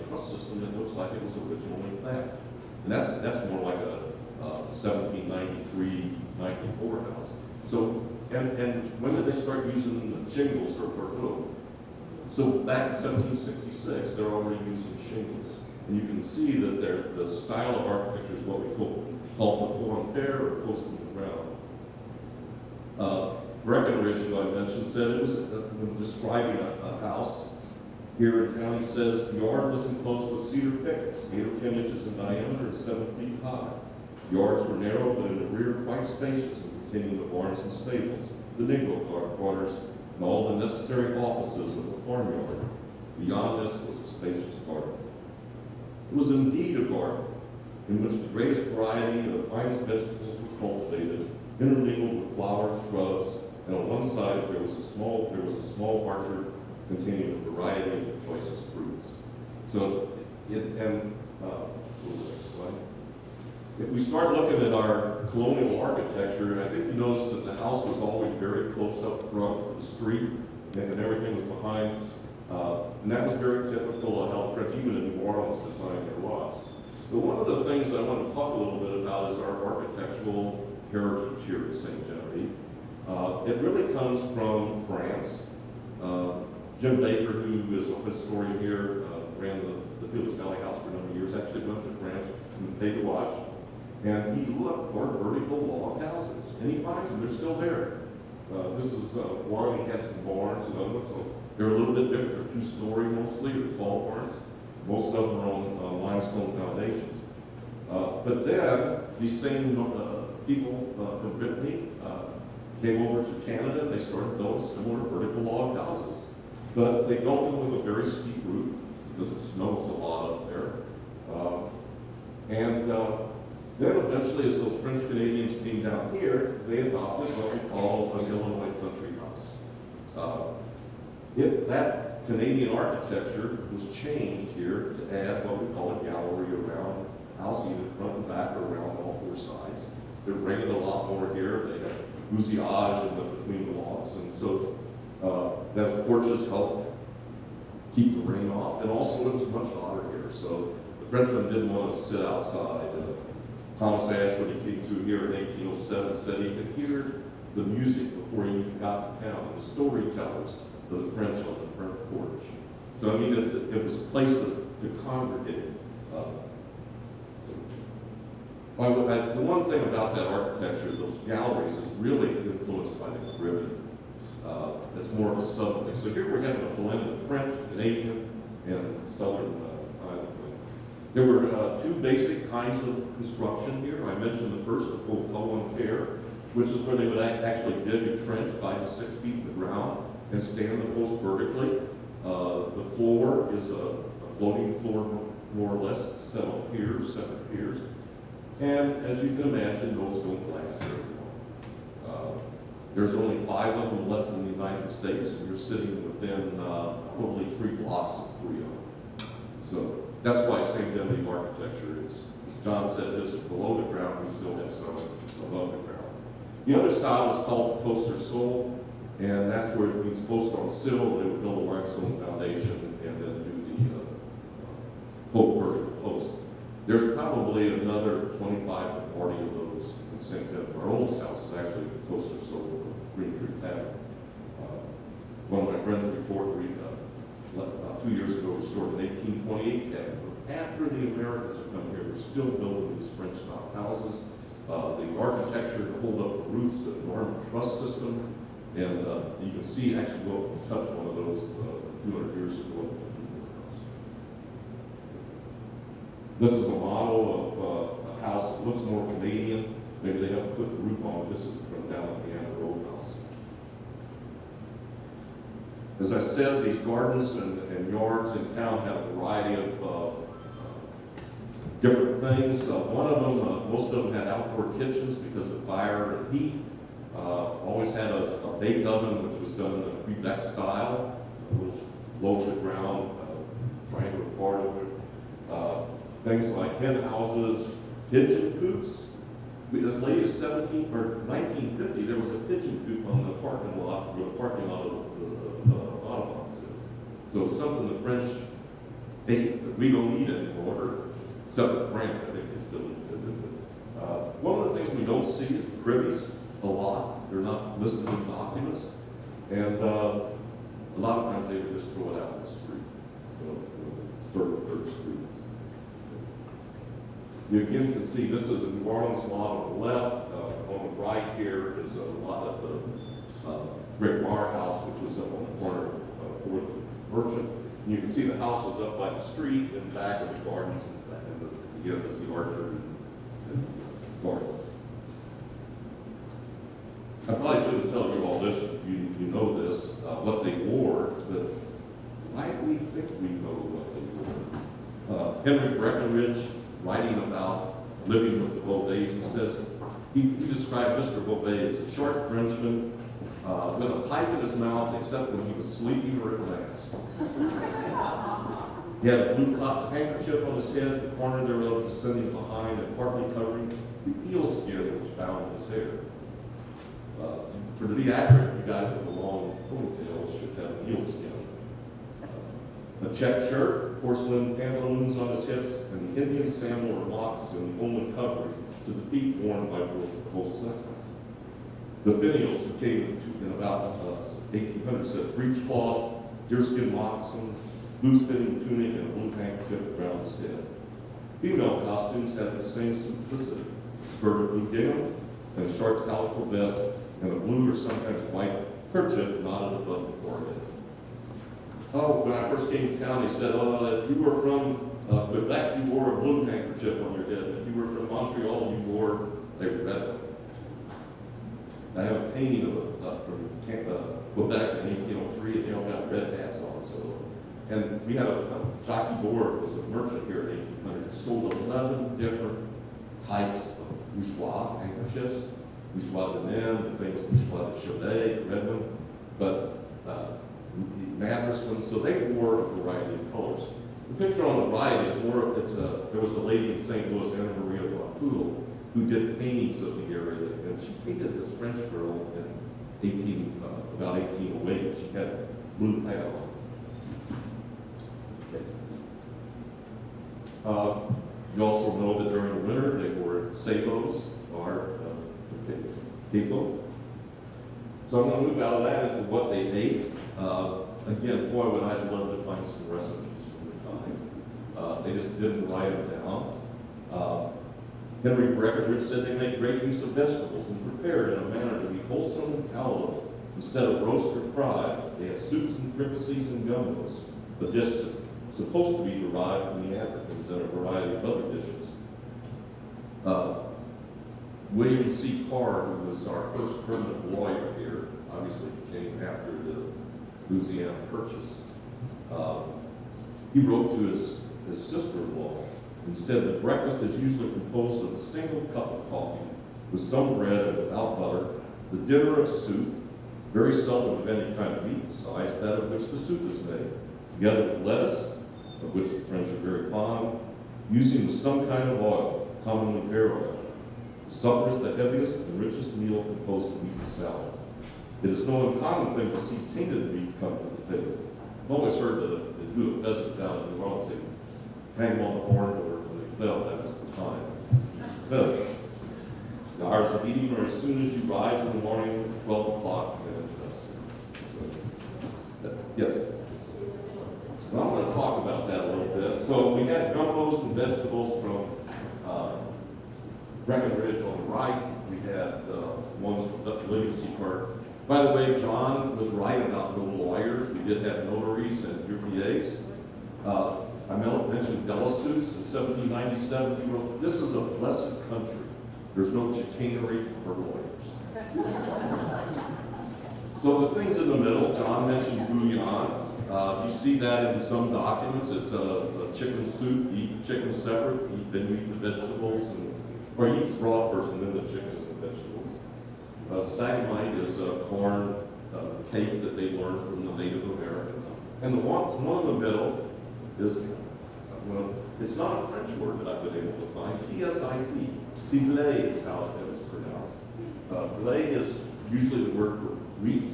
truss system, it looks like it was originally thatched. And that's more like a 1793, 94 house. So, and when did they start using the shingles or roof? So back in 1766, they're already using shingles. And you can see that the style of architecture is what we call the pair or post in the ground. Breckenridge, who I mentioned, said it was describing a house here in town. He says the yard was enclosed with cedar pickets, 8 or 10 inches in diameter and 7 feet high. Yards were narrow, but in the rear quite spacious and containing the barns and stables, the negro quarters, and all the necessary offices of the farmyard. Beyond this was a spacious garden. It was indeed a garden. in which the greatest variety of the finest vegetables were cultivated, intermingled with flowers, shrubs, and on one side there was a small orchard containing a variety of the choicest fruits. So, if we start looking at our colonial architecture, I think you notice that the house was always very close up front of the street, and everything was behind. And that was very typical of how the French, even in New Orleans, designed their lots. But one of the things I want to talk a little bit about is our architectural heritage here at St. Genevieve. It really comes from France. Jim Baker, who is a historian here, ran the Felix Valley House for a number of years, actually went to France and paid to watch. And he looked for vertical log houses, and he finds them, they're still there. This is one, he had some barns and other ones, so they're a little bit different. They're two-story mostly, they're tall barns. Most of them are on limestone foundations. But then, these same people from Brittany came over to Canada, and they started building similar vertical log houses. But they built them with a very steep roof, because it snows a lot up there. Then eventually, as those French Canadians came down here, they adopted what we call an Illinois country house. That Canadian architecture was changed here to add what we call a gallery around the house, either front and back or around all four sides. It rained a lot more here. They had bousillage between the logs, and so that porches helped keep the rain off, and also it was much hotter here, so the Frenchmen didn't want to sit outside. Thomas Ashe, when he came through here in 1807, said he could hear the music before he even got to town, the storytellers of the French on the front porch. So I mean, it was a place to congregate. The one thing about that architecture, those galleries, is really influenced by the Caribbean. That's more of a southern thing. So here we're having a blend of French, Canadian, and southern island. There were two basic kinds of construction here. I mentioned the first, the Colonial, which is where they would actually dig a trench 5 to 6 feet in the ground and stand the post vertically. The floor is a floating floor, more or less, set on piers, 7 piers. And as you can imagine, those don't last very long. There's only 5 of them left in the United States, and you're sitting within probably 3 blocks of 3 of them. So that's why St. Genevieve architecture is, as John said, this is below the ground, we still have some above the ground. The other style is called post or sol, and that's where it means post on sill. They would build a limestone foundation and then do the vertical post. There's probably another 25 to 40 of those in St. Genevieve. Our oldest house is actually the post or sol Green Tree Cabin. One of my friends reported about 2 years ago restored an 1828 cabin. After the Americans have come here, we're still building these French-style houses. The architecture to hold up the roofs, the Norman truss system, and you can see, actually go up and touch one of those 200 years ago. This is a model of a house that looks more Canadian. Maybe they haven't put the roof on, but this is from down at the end of the road house. As I said, these gardens and yards in town have a variety of different things. One of them, most of them had outdoor kitchens because of fire and heat. Always had a bake oven, which was done in a Quebec style, which low to the ground, triangular part of it. Things like hen houses, pigeon coops. As late as 1950, there was a pigeon coop on the parking lot where the parking lot of the Autobahns is. So it's something the French ate that we don't eat anymore, except in France, I think they still eat pigeon. One of the things we don't see is privies a lot. They're not listed in documents. And a lot of times they would just throw it out in the street. So, third streets. You again can see this is a New Orleans lot on the left. On the right here is a lot of the Great Bar House, which was up on the corner of 4th and Merchant. And you can see the house is up by the street and back of the gardens, and again is the orchard and garden. I probably shouldn't tell you all this, you know this, what they wore, but why do we think we know what they wore? Henry Breckinridge, writing about living with the Beauvais. He says, he described Mr. Beauvais as a short Frenchman with a pipe in his mouth, except when he was sleeping or at last. He had a blue cotton handkerchief on his head, the corner thereof descending behind and partly covering the eel skin which bound his hair. To be accurate, you guys with the long ponytails should have an eel skin. A check shirt, porcelain pantaloons on his hips, and the Indian sandal or moccasin only covering to the feet worn by both sexes. The finials who came in about 1800 said breechcloths, deerskin moccasins, loose-fitting tunic, and a blue handkerchief around his head. Female costumes has the same simplicity: skirt of blue gingham, and a short calico vest, and a blue or sometimes white kerchief knotted above the forehead. Oh, when I first came to town, he said, "Oh, if you were from Quebec, you wore a blue handkerchief on your head. If you were from Montreal, you wore a red one." I have a painting of from Quebec in 1803, and they all got red hats on. So, and we had a Jockey Board was a merchant here in 1800. Sold 11 different types of bourgeois handkerchiefs. Bourgeois de Même, the famous bourgeois de Sioldat, the red one, but the Madras one. So they wore a variety of colors. The picture on the right is more of there was a lady in St. Louis, Anna Maria Poole, who did paintings of the area, and she painted this French girl in about 1808. She had blue hat on. Okay. You also know that during the winter they wore sabots or people. So I'm going to move out of that into what they ate. Again, boy, would I love to find some recipes from the time. They just didn't write them down. Henry Breckinridge said they make great use of vegetables and prepared in a manner to be wholesome and palatable. Instead of roast or fried, they had soups and fricassees and gumbos, but just supposed to be derived from the Africans and a variety of other dishes. William C. Carr, who was our first permanent lawyer here, obviously came after the Louisiana Purchase. He wrote to his sister-in-law. He said that breakfast is usually composed of a single cup of coffee with some bread and without butter, the dinner of soup, very seldom of any kind of meat besides that of which the soup is made, together with lettuce, of which the French are very fond, using some kind of oil, commonly pear oil. The supper is the heaviest and richest meal composed of meat and salad. It is no uncommon thing to see tainted meat come to the table. I've always heard that they do a pheasant down in New Orleans, they hang them on the horn door when they fell, that was the time. Pheasant. The hours of eating are as soon as you rise in the morning at 12 o'clock. Yes? Well, I'm going to talk about that a little bit. So we had gumbos and vegetables from Breckinridge on the right. We had ones from William C. Carr. By the way, John was right about no lawyers. We did have notaries and greffiers. I mentioned Delasusse in 1797. He wrote, "This is a blessed country. There's no chicanery or lawyers." So the things in the middle, John mentioned bouillon. You see that in some documents. It's a chicken soup. You eat chicken separate, then you eat the vegetables, or you eat the broth first and then the chicken and the vegetables. Sagamite is a corn cake that they learned from the Native Americans. And the one in the middle is, well, it's not a French word that I've been able to find. T-S-I-T. Ciblé is how it is pronounced. Blé is usually the word for wheat,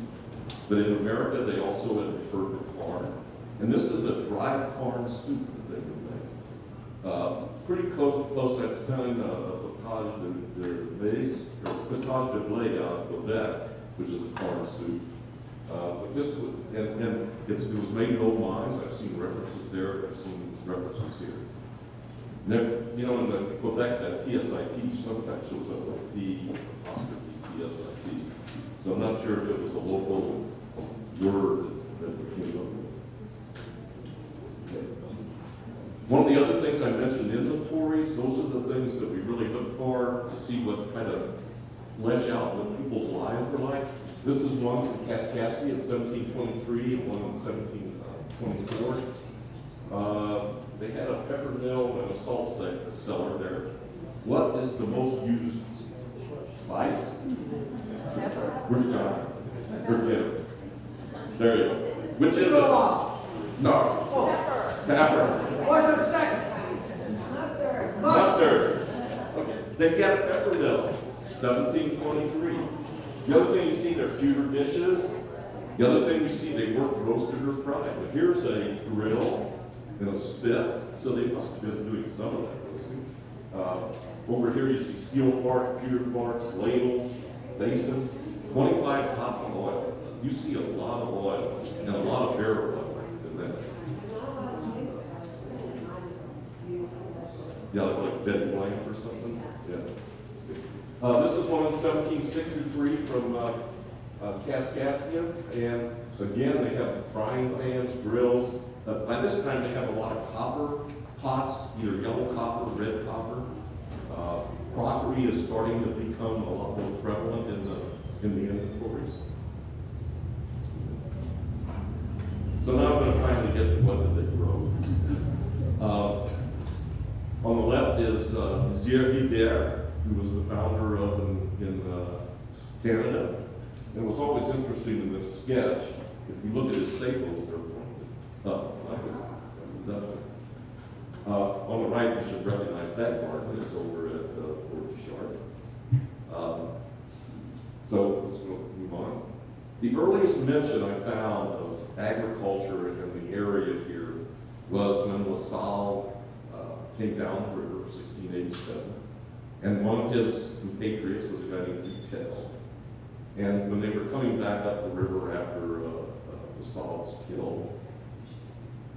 but in America they also have referred to corn. And this is a dried corn soup that they would make. Pretty close at the time, potage de blé, or potage de blé out of Quebec, which is a corn soup. But this was, and it was made in old mines. I've seen references there. I've seen references here. Now, you know, in the Quebec, that TSIT sometimes shows up like P apostrophe TSIT. So I'm not sure if it was a local word that we came up with. Okay. One of the other things I mentioned, inventories. Those are the things that we really look for to see what kind of flesh out what people's lives were like. This is one from Kaskaskia in 1723 and one in 1724. They had a pepper mill and a salt cellar there. What is the most used spice? Where's John? Or Jim? There you go. Which is it? No. Pepper. What's the second? Mustard. Mustard. Okay. They got peppermill. 1723. The other thing you see, they're pewter dishes. The other thing you see, they weren't roasted or fried. But here's a grill and a spit, so they must have been doing some of that roasting. Over here you see steel fork, pewter forks, ladles, basins, 25 pots of oil. You see a lot of oil and a lot of barrel oil in that. Yeah, like Betty Blank or something. Yeah. This is one in 1763 from Kaskaskia, and again they have frying pans, grills. By this time they have a lot of copper pots, either yellow copper or red copper. Crockery is starting to become a lot more prevalent in the inventories. So now I'm going to finally get to what did they grow. On the left is Genevieve, who was the founder of in Canada. And what's always interesting in this sketch, if you look at his staples, they're pointed up. On the right, you should recognize that garden. It's over at Fort Bouchard. So let's go move on. The earliest mention I found of agriculture in the area here was when La Salle came down the river, 1687. And one of his compatriots was a guy named Vitesse. And when they were coming back up the river after La Salle was killed,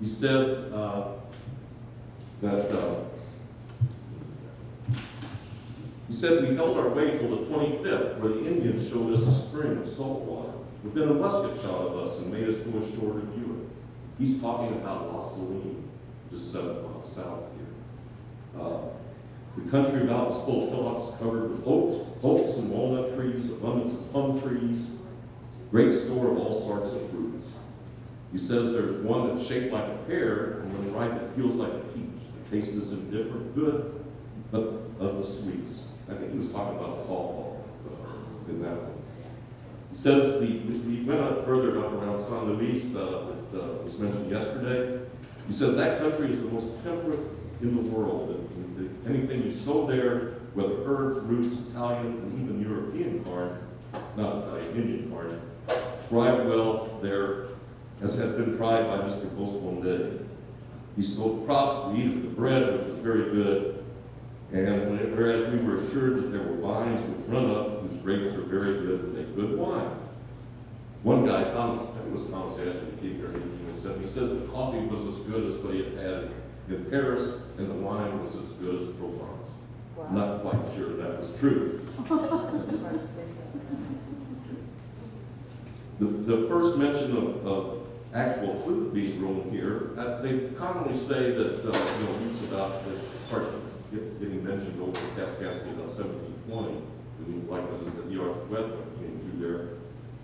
he said we held our way till the 25th, where the Indians showed us a spring of salt water within a musket shot of us and made us go ashore to view it. He's talking about La Saline, just 7 miles south here. The country about was full of hillocks covered with oaks and walnut trees, abundance of plum trees, great store of all sorts of fruits. He says there's one that's shaped like a pear, and when ripe it feels like a peach. The taste is indifferent, good, but of the sweets. I think he was talking about the pawpaw in that one. He says we went up further up around San Luis that was mentioned yesterday. He says that country is the most temperate in the world. And anything you sow there, whether herbs, roots, Italian, and even European corn, not Italian, Indian corn, thrive well there, as had been tried by Mr. Boswonde. He sowed crops, we eat the bread, which was very good, and whereas we were assured that there were vines which run up, whose grapes are very good and make good wine. One guy, Thomas, I think it was Thomas Ashby, came here and he says the coffee was as good as what he had had in Paris, and the wine was as good as Provence. Wow. Not quite sure that was true. The first mention of actual fruit being grown here, they commonly say that roots about this start getting mentioned over Kaskaskia about 1720, like the Arctic wetland came through there.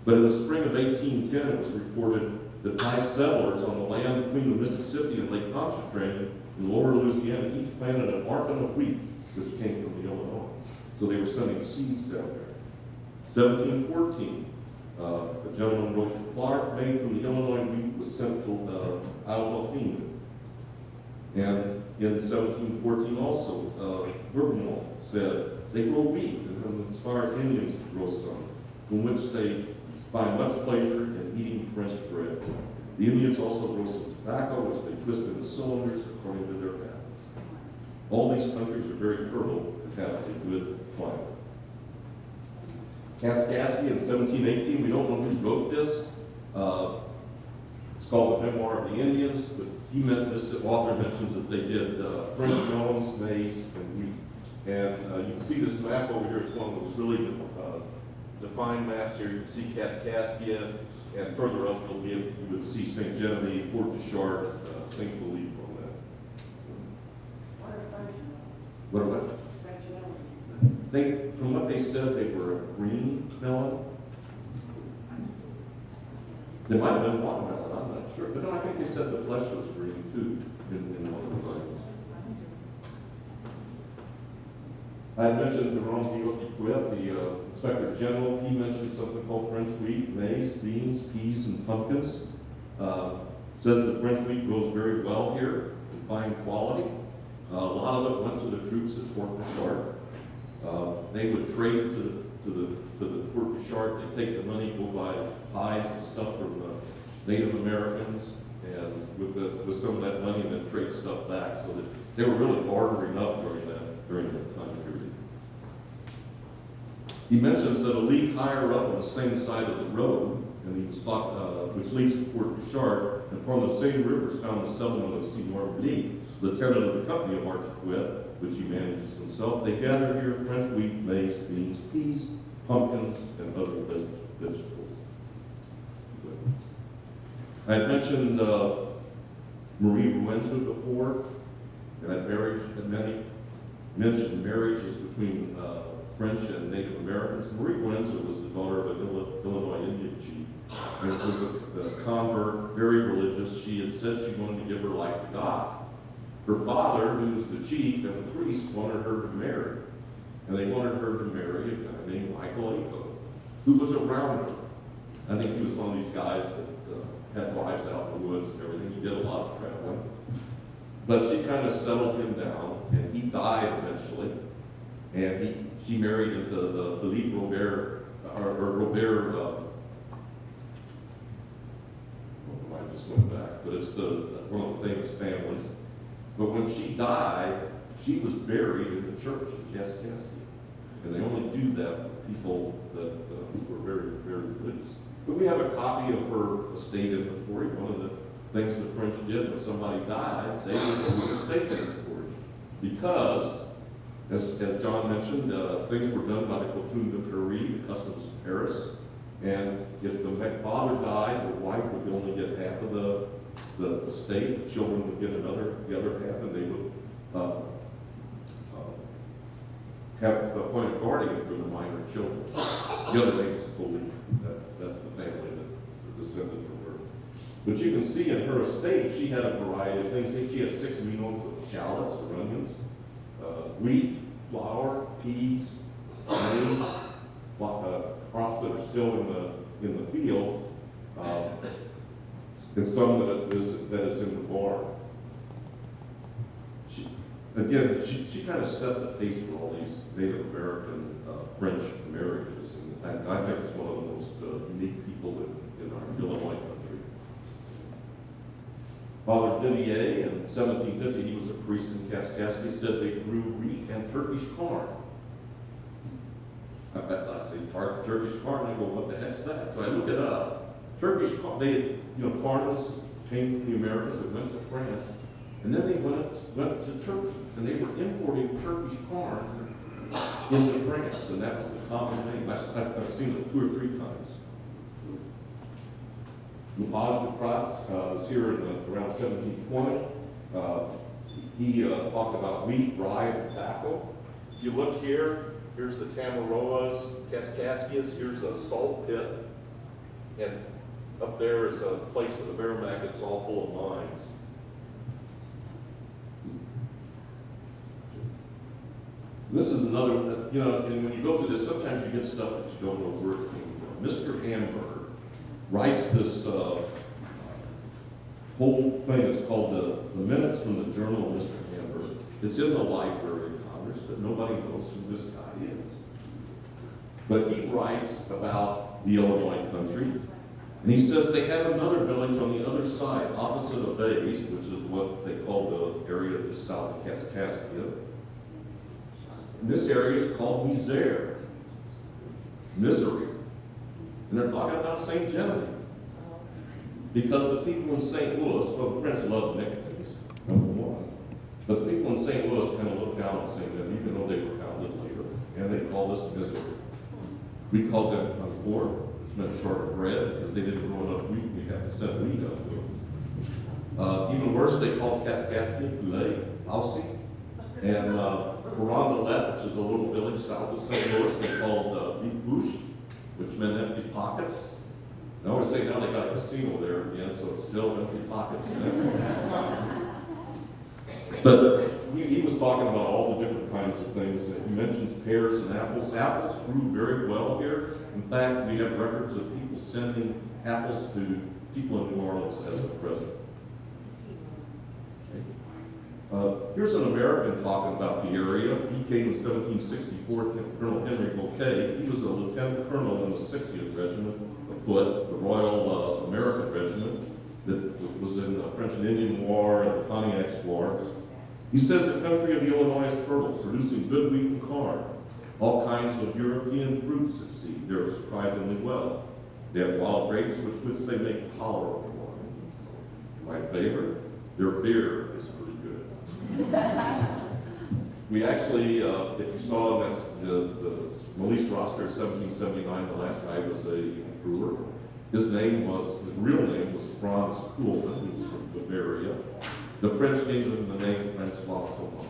But in the spring of 1810, it was reported that 5 settlers on the land between the Mississippi and Lake Pontchartrain in lower Louisiana each planted an arpent of wheat, which came from the Illinois. So they were sending seeds down there. 1714, a gentleman wrote that flour made from the Illinois wheat was sent to Isle Dauphine. And in 1714 also, Bourbon said they grow wheat and inspired Indians to grow some, from which they find much pleasure in eating French bread. The Indians also grow some tobacco, which they twist into cylinders according to their patents. All these countries are very fertile and have a good climate. Kaskaskia in 1718, we don't know who wrote this. It's called The Memoir of the Indians, but this author mentions that they did French melons, maize, and wheat. And you can see this map over here. It's one of those really defined maps here. You can see Kaskaskia, and further up you would see St. Genevieve, Fort Bouchard, St. Philippe on that. What are what? From what they said, they were a green melon. They might have been watermelon, I'm not sure. But no, I think they said the flesh was green too in one of the gardens. I mentioned the the Inspector General, he mentioned something called French wheat, maize, beans, peas, and pumpkins. Says the French wheat grows very well here, in fine quality. A lot of it went to the troops at Fort Bouchard. They would trade to the Fort Bouchard. They take the money, go buy pies and stuff from the Native Americans, and with some of that money, then trade stuff back. So that they were really bartering up during that time period. He mentions that a league higher up on the same side of the road, and he was which leads to Fort Bouchard, and from the same river is found the settlement of Seymour Lee, lieutenant of the company of Marquette, which he manages himself. They gather here French wheat, maize, beans, peas, pumpkins, and other vegetables. I had mentioned Marie Ruenza before, and I mentioned marriages between French and Native Americans. Marie Ruenza was the daughter of an Illinois Indian chief, and was a convert, very religious. She had said she wanted to give her life to God. Her father, who was the chief and the priest, wanted her to marry. And they wanted her to marry a guy named Ecole, who was around her. I think he was one of these guys that had wives out in the woods and everything. He did a lot of traveling. But she kind of settled him down, and he died eventually. And she married into the Philippe Robert, I just went back, but it's one of the famous families. But when she died, she was buried in the church in Kaskaskia. And they only do that with people that were very, very religious. But we have a copy of her estate inventory. One of the things the French did when somebody died, they would do estate inventory. Because, as John mentioned, things were done by the Coutume de Paris, the customs of Paris. And if the father died, the wife would only get half of the estate, the children would get the other half, and they would have appoint a guardian for the minor children. The other name is Colonial. That's the family that descended from her. But you can see in her estate, she had a variety of things. She had 6 meals of shallots or onions, wheat, flour, peas, maize, crops that are still in the field, and some that is in the barn. She kind of set the pace for all these Native American French marriages, and I think it's one of the most unique people in our Illinois country. Father Didier, in 1750, he was a priest in Kaskaskia, said they grew wheat and Turkish corn. I say Turkish corn, and I go, what the heck's that? So I look it up. Turkish corn, corn came from the Americas, it went to France, and then they went to Turkey, and they were importing Turkish corn into France, and that was the common name. I've seen it 2 or 3 times. Lepage de Prats was here around 1720. He talked about wheat, rye, and tobacco. If you look here, here's the Tamaroas, Kaskaskias, here's a salt pit, and up there is a place of the Merrimack that's all full of mines. This is another, and when you go through this, sometimes you get stuff that you don't know where it came from. Mr. Hamburg writes this whole thing. It's called the Minutes from the Journal of Mr. Hamburg. It's in the Library of Congress, but nobody knows who this guy is. But he writes about the Illinois country, and he says they have another village on the other side, opposite of Bays, which is what they call the area of the south of Kaskaskia. And this area is called Misère, misery. And they're talking about St. Genevieve. Because the people in St. Louis, well, the French love nicknames, number one. But the people in St. Louis kind of look down on St. Genevieve, even though they were founded later. And they call this misery. We called them concord, which meant short of bread, because they didn't grow enough wheat. We had to send wheat up to them. Even worse, they called Kaskaskia, Poulet, Aussie. And Rondelet, which is a little village south of St. Louis, they called Deep Bouche, which meant empty pockets. And I always say now they got a casino there again, so it's still empty pockets. But he was talking about all the different kinds of things. He mentions pears and apples. Apples grew very well here. In fact, we have records of people sending apples to people in New Orleans as a present. Here's an American talking about the area. He came in 1764, Colonel Henry Bouquet. He was a lieutenant colonel in the 60th Regiment of Foot, the Royal American Regiment that was in the French and Indian War and the Pontiac's War. He says the country of the Illinois is fertile, producing good wheat and corn. All kinds of European fruits succeed there surprisingly well. They have wild grapes with which they make tolerable wine. My favorite, their beer is pretty good. We actually, if you saw the Melisse roster of 1779, the last guy was a brewer. His real name was Franz Kuhlmann, who was from Bavaria. The French gave him the name Francois Thomas.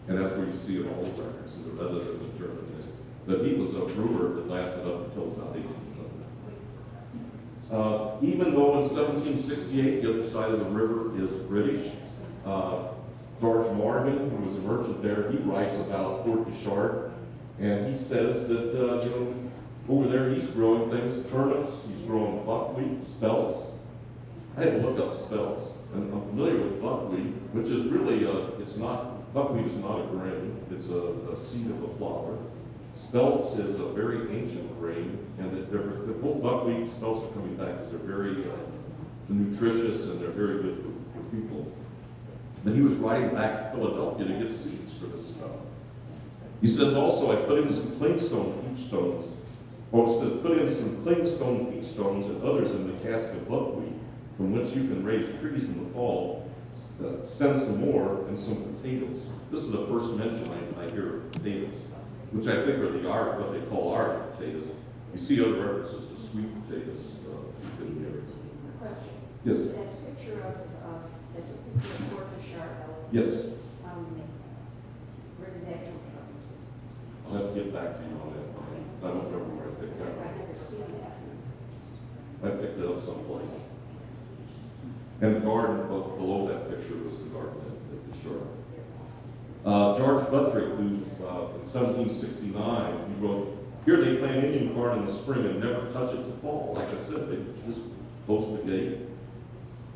And that's where you see it all the records, other than the German name. But he was a brewer that lasted up until about 1800. Even though in 1768 the other side of the river is British, George Morgan, who was a merchant there, he writes about Fort Guichard, and he says that over there he's growing things, turnips, he's growing buckwheat, spelts. I had to look up spelts, and I'm familiar with buckwheat, which is really buckwheat is not a grain, it's a seed of a flower. Spelts is a very ancient grain, and both buckwheat and spelts are coming back because they're very nutritious and they're very good for people. But he was writing back to Philadelphia to get seeds for this stuff. He says also, I put in some clingstone peach stones. He says, put in some clingstone peach stones and others in the cask of buckwheat, from which you can raise trees in the fall. Send some more and some potatoes. This is the first mention I hear of potatoes, which I think are what they call our potatoes. You see other references to sweet potatoes in there. Question. Yes. That picture of that's in Fort Guichard. Yes. Where did that come from? I'll have to get back to you on that, because I don't remember where I picked that I've up. never seen that. I picked it up someplace. And the garden below that picture was the garden at Guichard. George Buttrick, who in 1769, he wrote, here they plant Indian corn in the spring and never touch it to fall. Like I said, they just close the gate.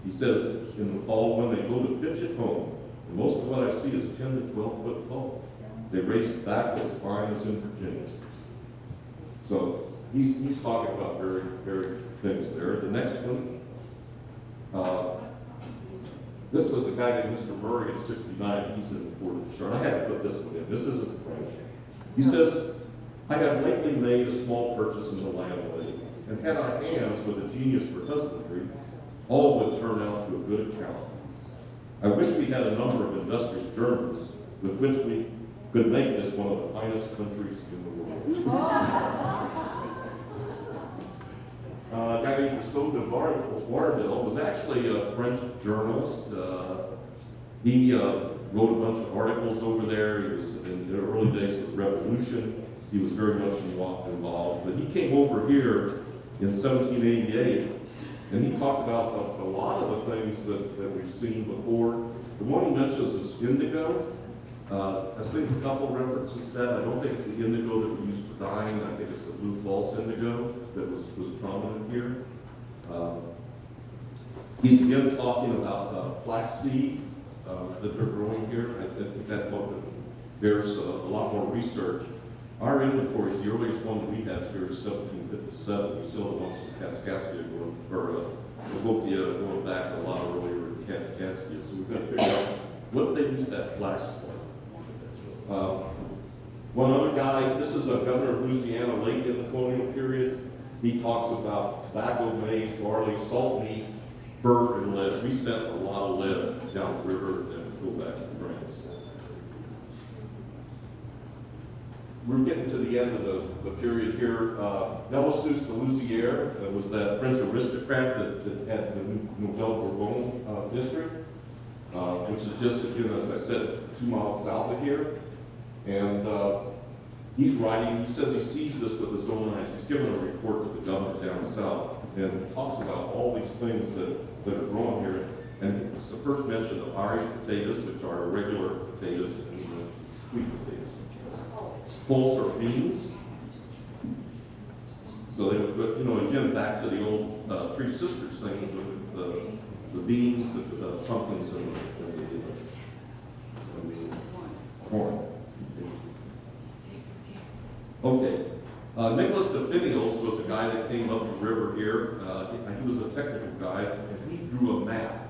He says, in the fall, when they go to pitch it home, and most of what I see is 10 to 12 foot tall. They raise tobacco as fine as in Virginia. So he's talking about very, very things there. The next one, this was a guy named Mr. Murray at 69. He's in Fort Guichard. I had to put this one in. This isn't French. He says, I have lately made a small purchase in the land and had I hands with a genius for husbandry, all would turn out to a good account. I wish we had a number of industrious Germans with which we could make this one of the finest countries in the world. A guy named Rousseau de Warville was actually a French journalist. He wrote a bunch of articles over there. He was in the early days of the Revolution. He was very much involved. But he came over here in 1788, and he talked about a lot of the things that we've seen before. The one he mentions is indigo. I've seen a couple references to that. I don't think it's the indigo that we use for dyeing. I think it's the blue false indigo that was prominent here. He's again talking about flaxseed that they're growing here. I think that bears a lot more research. Our inventories, the earliest one that we have here is 1757. We still have the ones from Kaskaskia going back a lot earlier in Kaskaskia. So we've got to figure out what they use that flax for. One other guy, this is a governor of Louisiana late in the colonial period. He talks about tobacco, maize, barley, salt meat, fur, and lead. We sent a lot of lead down the river and go back to France. We're getting to the end of the period here. Delissus de Louisière was that French aristocrat that had the Nouvelle Bourbon district, which is just, as I said, 2 miles south of here. And he's writing, he says he sees this with his own eyes. He's given a report to the government down south and talks about all these things that are growing here. And it's the first mention of Irish potatoes, which are regular potatoes, and sweet potatoes. Pulse or beans. So they would put, you know, again, back to the old Three Sisters things with the beans, the pumpkins, and the corn. Okay. Nicholas de Finials was a guy that came up the river here. He was a technical guy, and he drew a map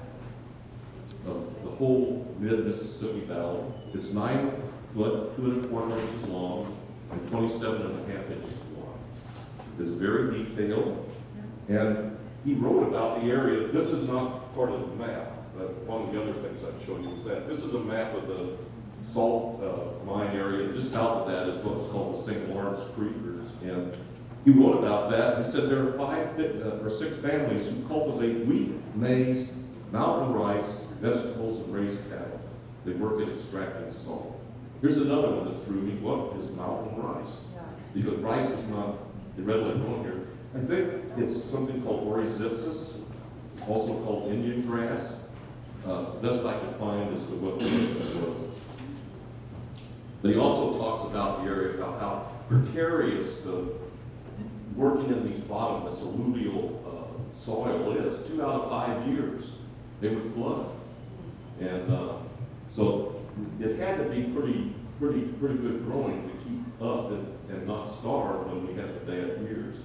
of the whole mid-Mississippi Valley. It's 9 foot, 2 1/4 inches long, and 27.5 inches wide. It's very detailed, and he wrote about the area. This is not part of the map, but one of the other things I'd show you is that this is a map of the salt mine area. Just south of that is what's called the St. Lawrence Creekers, and he wrote about that. He said there are 6 families who cultivate wheat, maize, mountain rice, vegetables, and raised cattle. They work at extracting salt. Here's another one that threw me. What is mountain rice? Because rice is not readily grown here. I think it's something called oryzipsis, also called Indian grass. It's the best I could find as to what this was. But he also talks about the area, about how precarious the working in these bottomless alluvial soil is. 2 out of 5 years, they would flood. And so it had to be pretty good growing to keep up and not starve when we had the bad years.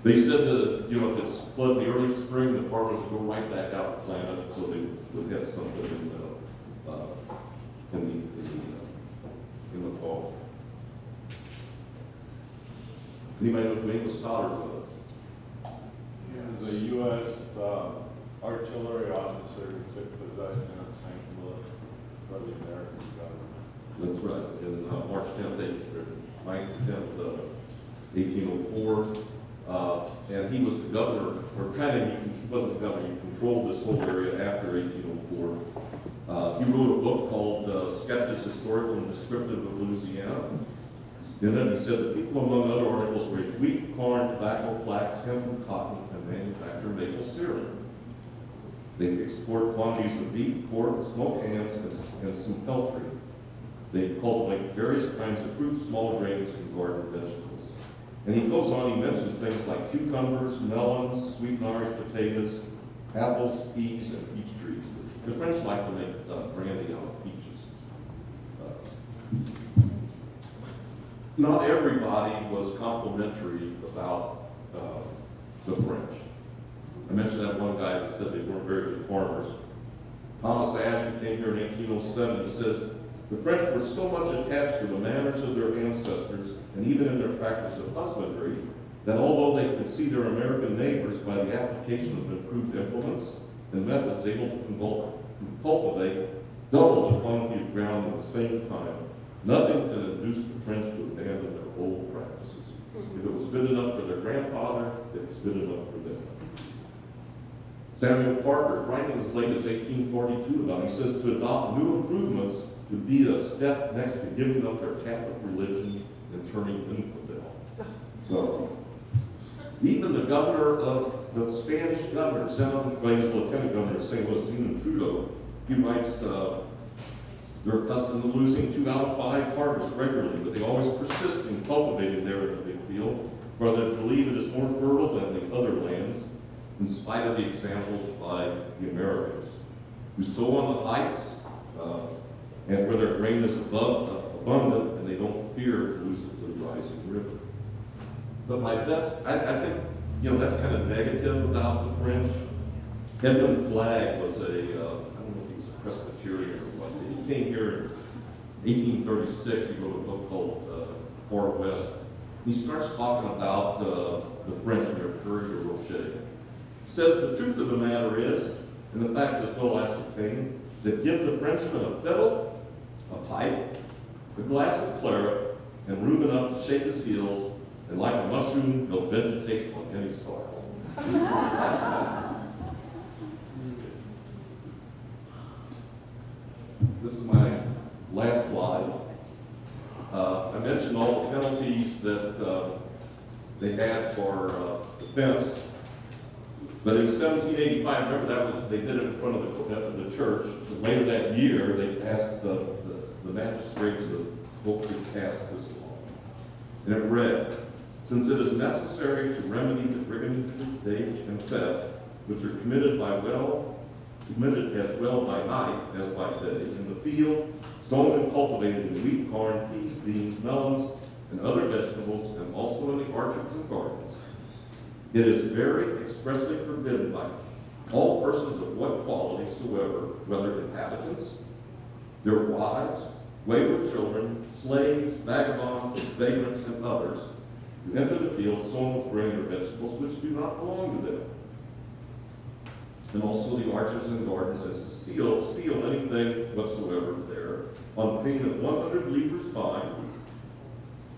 They said that, you know, if it's flood in the early spring, the farmers would go right back out to plant it, so they would have something in the fall. Anybody know who English Stoddard was? The U.S. artillery officer who took possession of St. Louis for the American government. That's right, in March 10th, 1804. And he was the governor, or kind of, he wasn't the governor, he controlled this whole area after 1804. He wrote a book called Sketches Historical and Descriptive of Louisiana. In it, he said that people, among other articles, raise wheat, corn, tobacco, flax, hemp, and cotton, and manufacture maple syrup. They export quantities of beef, pork, smoked hams, and some peltry. They cultivate various kinds of fruit, small grains, and garden vegetables. And he goes on, he mentions things like cucumbers, melons, sweet and Irish potatoes, apples, peas, and peach trees. The French like to make brandy out of peaches. Not everybody was complimentary about the French. I mentioned that one guy that said they weren't very good farmers. Thomas Ashe, who came here in 1807, he says, the French were so much attached to the manners of their ancestors, and even in their practice of husbandry, that although they could see their American neighbors by the application of improved implements and methods able to cultivate double the quantity of ground at the same time, nothing can induce the French to abandon their old practices. If it was good enough for their grandfather, it was good enough for them. Samuel Parker, writing as late as 1842 about it, he says, to adopt new improvements would be a step next to giving up their Catholic religion and turning infidel. So, even the governor of the Spanish governor, his lieutenant governor of St. Louis, Trudeau, he writes, they're accustomed to losing 2 out of 5 harvests regularly, but they always persist in cultivating there in the big field, for they believe it is more fertile than the other lands, in spite of the examples by the Americans, who sow on the heights, and where their grain is abundant, and they don't fear to lose it to the rising river. But my best, I think, you know, that's kind of negative about the French. Edmund Flagg was I don't know if he was a Presbyterian or what. He came here in 1836. He wrote a book called Far West. He starts talking about the French and their courage or rocher. He says, the truth of the matter is, and the fact is well ascertained, that give the Frenchman a fiddle, a pipe, a glass of claret, and room enough to shake his heels, and like a mushroom, they'll vegetate on any soil. This is my last slide. I mentioned all the penalties that they had for defense. But in 1785, remember that was, they did it in front of the church. Later that year, they passed the magistrates of hopefully passed this law. And it read, since it is necessary to remedy the brigandage and theft, which are committed as well by night as by day, in the field, sown and cultivated in wheat, corn, peas, beans, melons, and other vegetables, and also in the orchards and gardens, it is very expressly forbidden by all persons of what quality soever, whether inhabitants, their wives, wayward children, slaves, vagabonds, vagrants, and others, to enter the field sown with grain or vegetables which do not belong to them. And also the orchards and gardens, as to steal anything whatsoever there, on pain of 100 livres fine,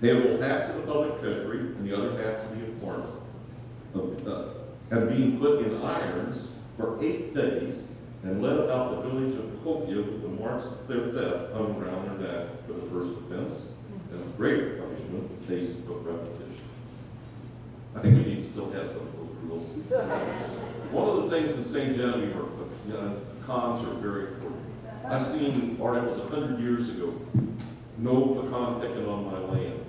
payable half to the public treasury and the other half to the informant, and being put in irons for 8 days, and led about the village of Ecole with the marks of their theft hung around their neck for the first offense, and a greater punishment, days of repetition. I think we need to still have some of those rules. One of the things in St. Genevieve are, pecans are very important. I've seen articles 100 years ago, no pecan picking on my land.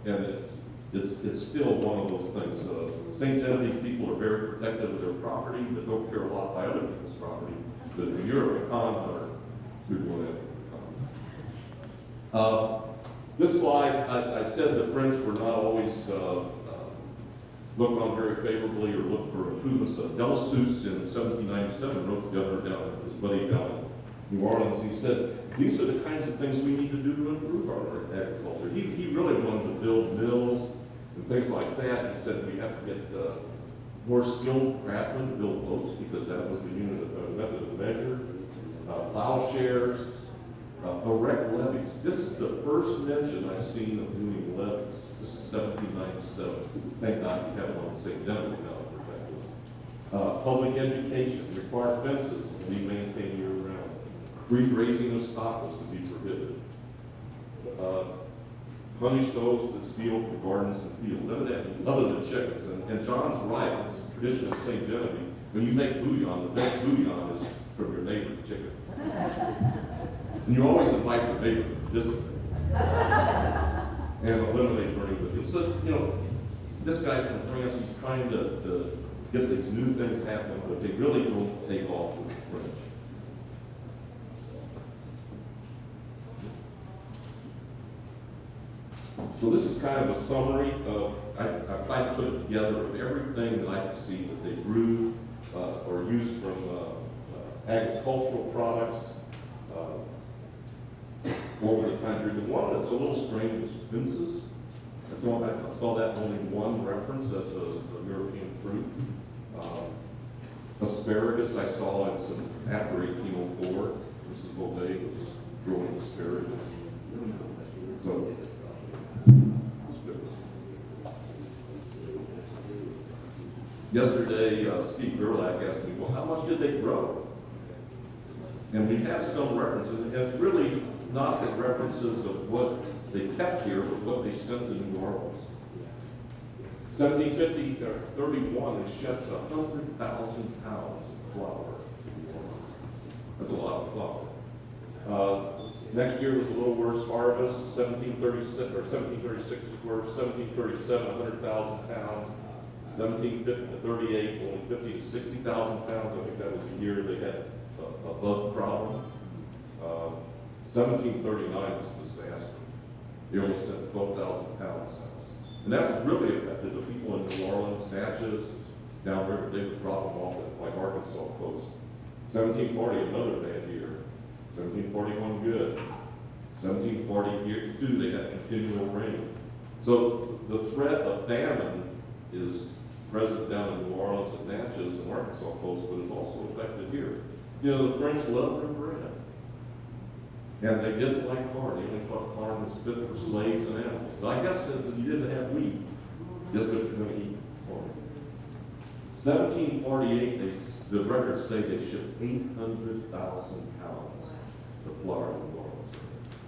And it's still one of those things. St. Genevieve people are very protective of their property, but don't care a lot by other people's property. But when you're a pecan hunter, you're going after pecans. This slide, I said the French were not always looked on very favorably or looked for improvements. Delassus in 1797 wrote the governor down, his buddy down in New Orleans. He said, these are the kinds of things we need to do to improve our agriculture. He really wanted to build mills and things like that. He said we have to get more skilled craftsmen to build boats because that was the method of measure. Plowshares, erect levees. This is the first mention I've seen of doing levees. This is 1797. Thank God we have one in St. Genevieve now to protect us. Public education, require fences to be maintained year-round. Free grazing of stock was to be prohibited. Punish those that steal from gardens and fields, evidently, other than chickens. And John's right, it's a tradition of St. Genevieve. When you make bouillon, the best bouillon is from your neighbor's chicken. And you always invite your neighbor to participate and eliminate burning with you. So, this guy's from France, he's trying to get these new things happening, but they really don't take off with the French. So this is kind of a summary of, I've tried to put it together of everything that I could see that they grew or used from agricultural products over the time period. The one that's a little strange is quinces. I saw that only one reference. That's a European fruit. Asparagus I saw in some after 1804. Mrs. Baudet was growing asparagus. So yesterday, Steve Gerlach asked me, well, how much did they grow? And we have some references, and it's really not the references of what they kept here, but what they sent to New Orleans. 1750 or 31, they shipped 100,000 pounds of flour to New Orleans. That's a lot of flour. Next year was a little worse harvest. 1736 or 1736 was worse. 1737, 100,000 pounds. 1750 to 38, only 50 to 60,000 pounds. I think that was the year they had a bug problem. 1739 was a disaster. They only sent 12,000 pounds since. And that was really affected the people in New Orleans, Natchez, downriver. They would drop them off at like Arkansas coast. 1740, another bad year. 1741, good. 1742, they had continual rain. So the threat of famine is present down in New Orleans and Natchez and Arkansas coast, but it's also affected here. The French loved their bread. And they didn't like corn. They only thought corn was fit for slaves and animals. But I guess that you didn't have wheat. Guess what you're going to eat? Corn. 1748, the records say they shipped 800,000 pounds of flour to New Orleans.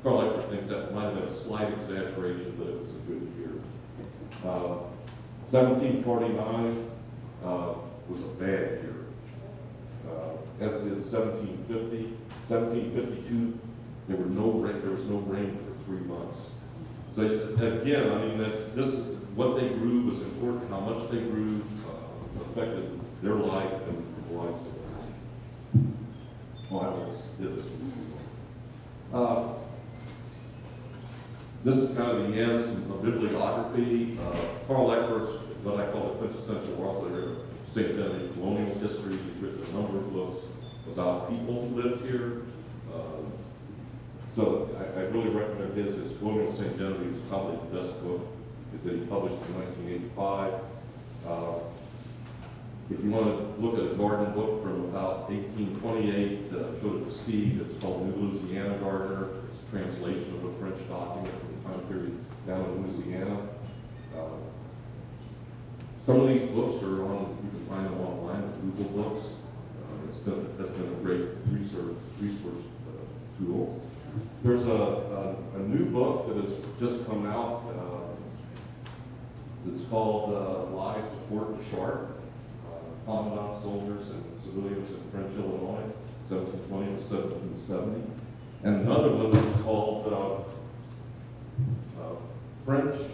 Carl Eckert thinks that might have been a slight exaggeration, but it was a good year. 1749, was a bad year. As it is 1750, 1752, there was no rain for 3 months. So again, I mean, what they grew was important. How much they grew affected their life and the lives of others. Oh, I almost did this. This is kind of the end, some bibliography. Carl Eckert's what I call the quintessential author of St. Genevieve colonial history. He's written a number of books about people who lived here. So I really recommend his Colonial St. Genevieve is probably the best book that he published in 1985. If you want to look at a garden book from about 1828, showed it to Steve, it's called New Louisiana Gardener. It's a translation of a French document from the time period down in Louisiana. Some of these books are on, you can find them online with Google Books. That's been a great resource tool. There's a new book that has just come out. It's called Lives of Fort and Sharp, Commandant Soldiers and Civilians in French Illinois, 1720 to 1770. And another one that's called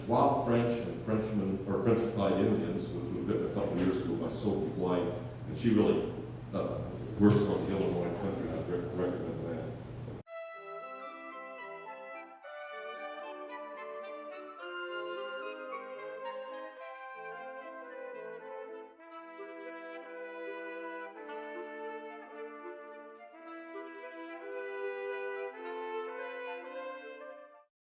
Wild French and Frenchmen, or Frenchified Indians, which was written a couple years ago by Sophie White. And she really works on the Illinois country. I recommend that.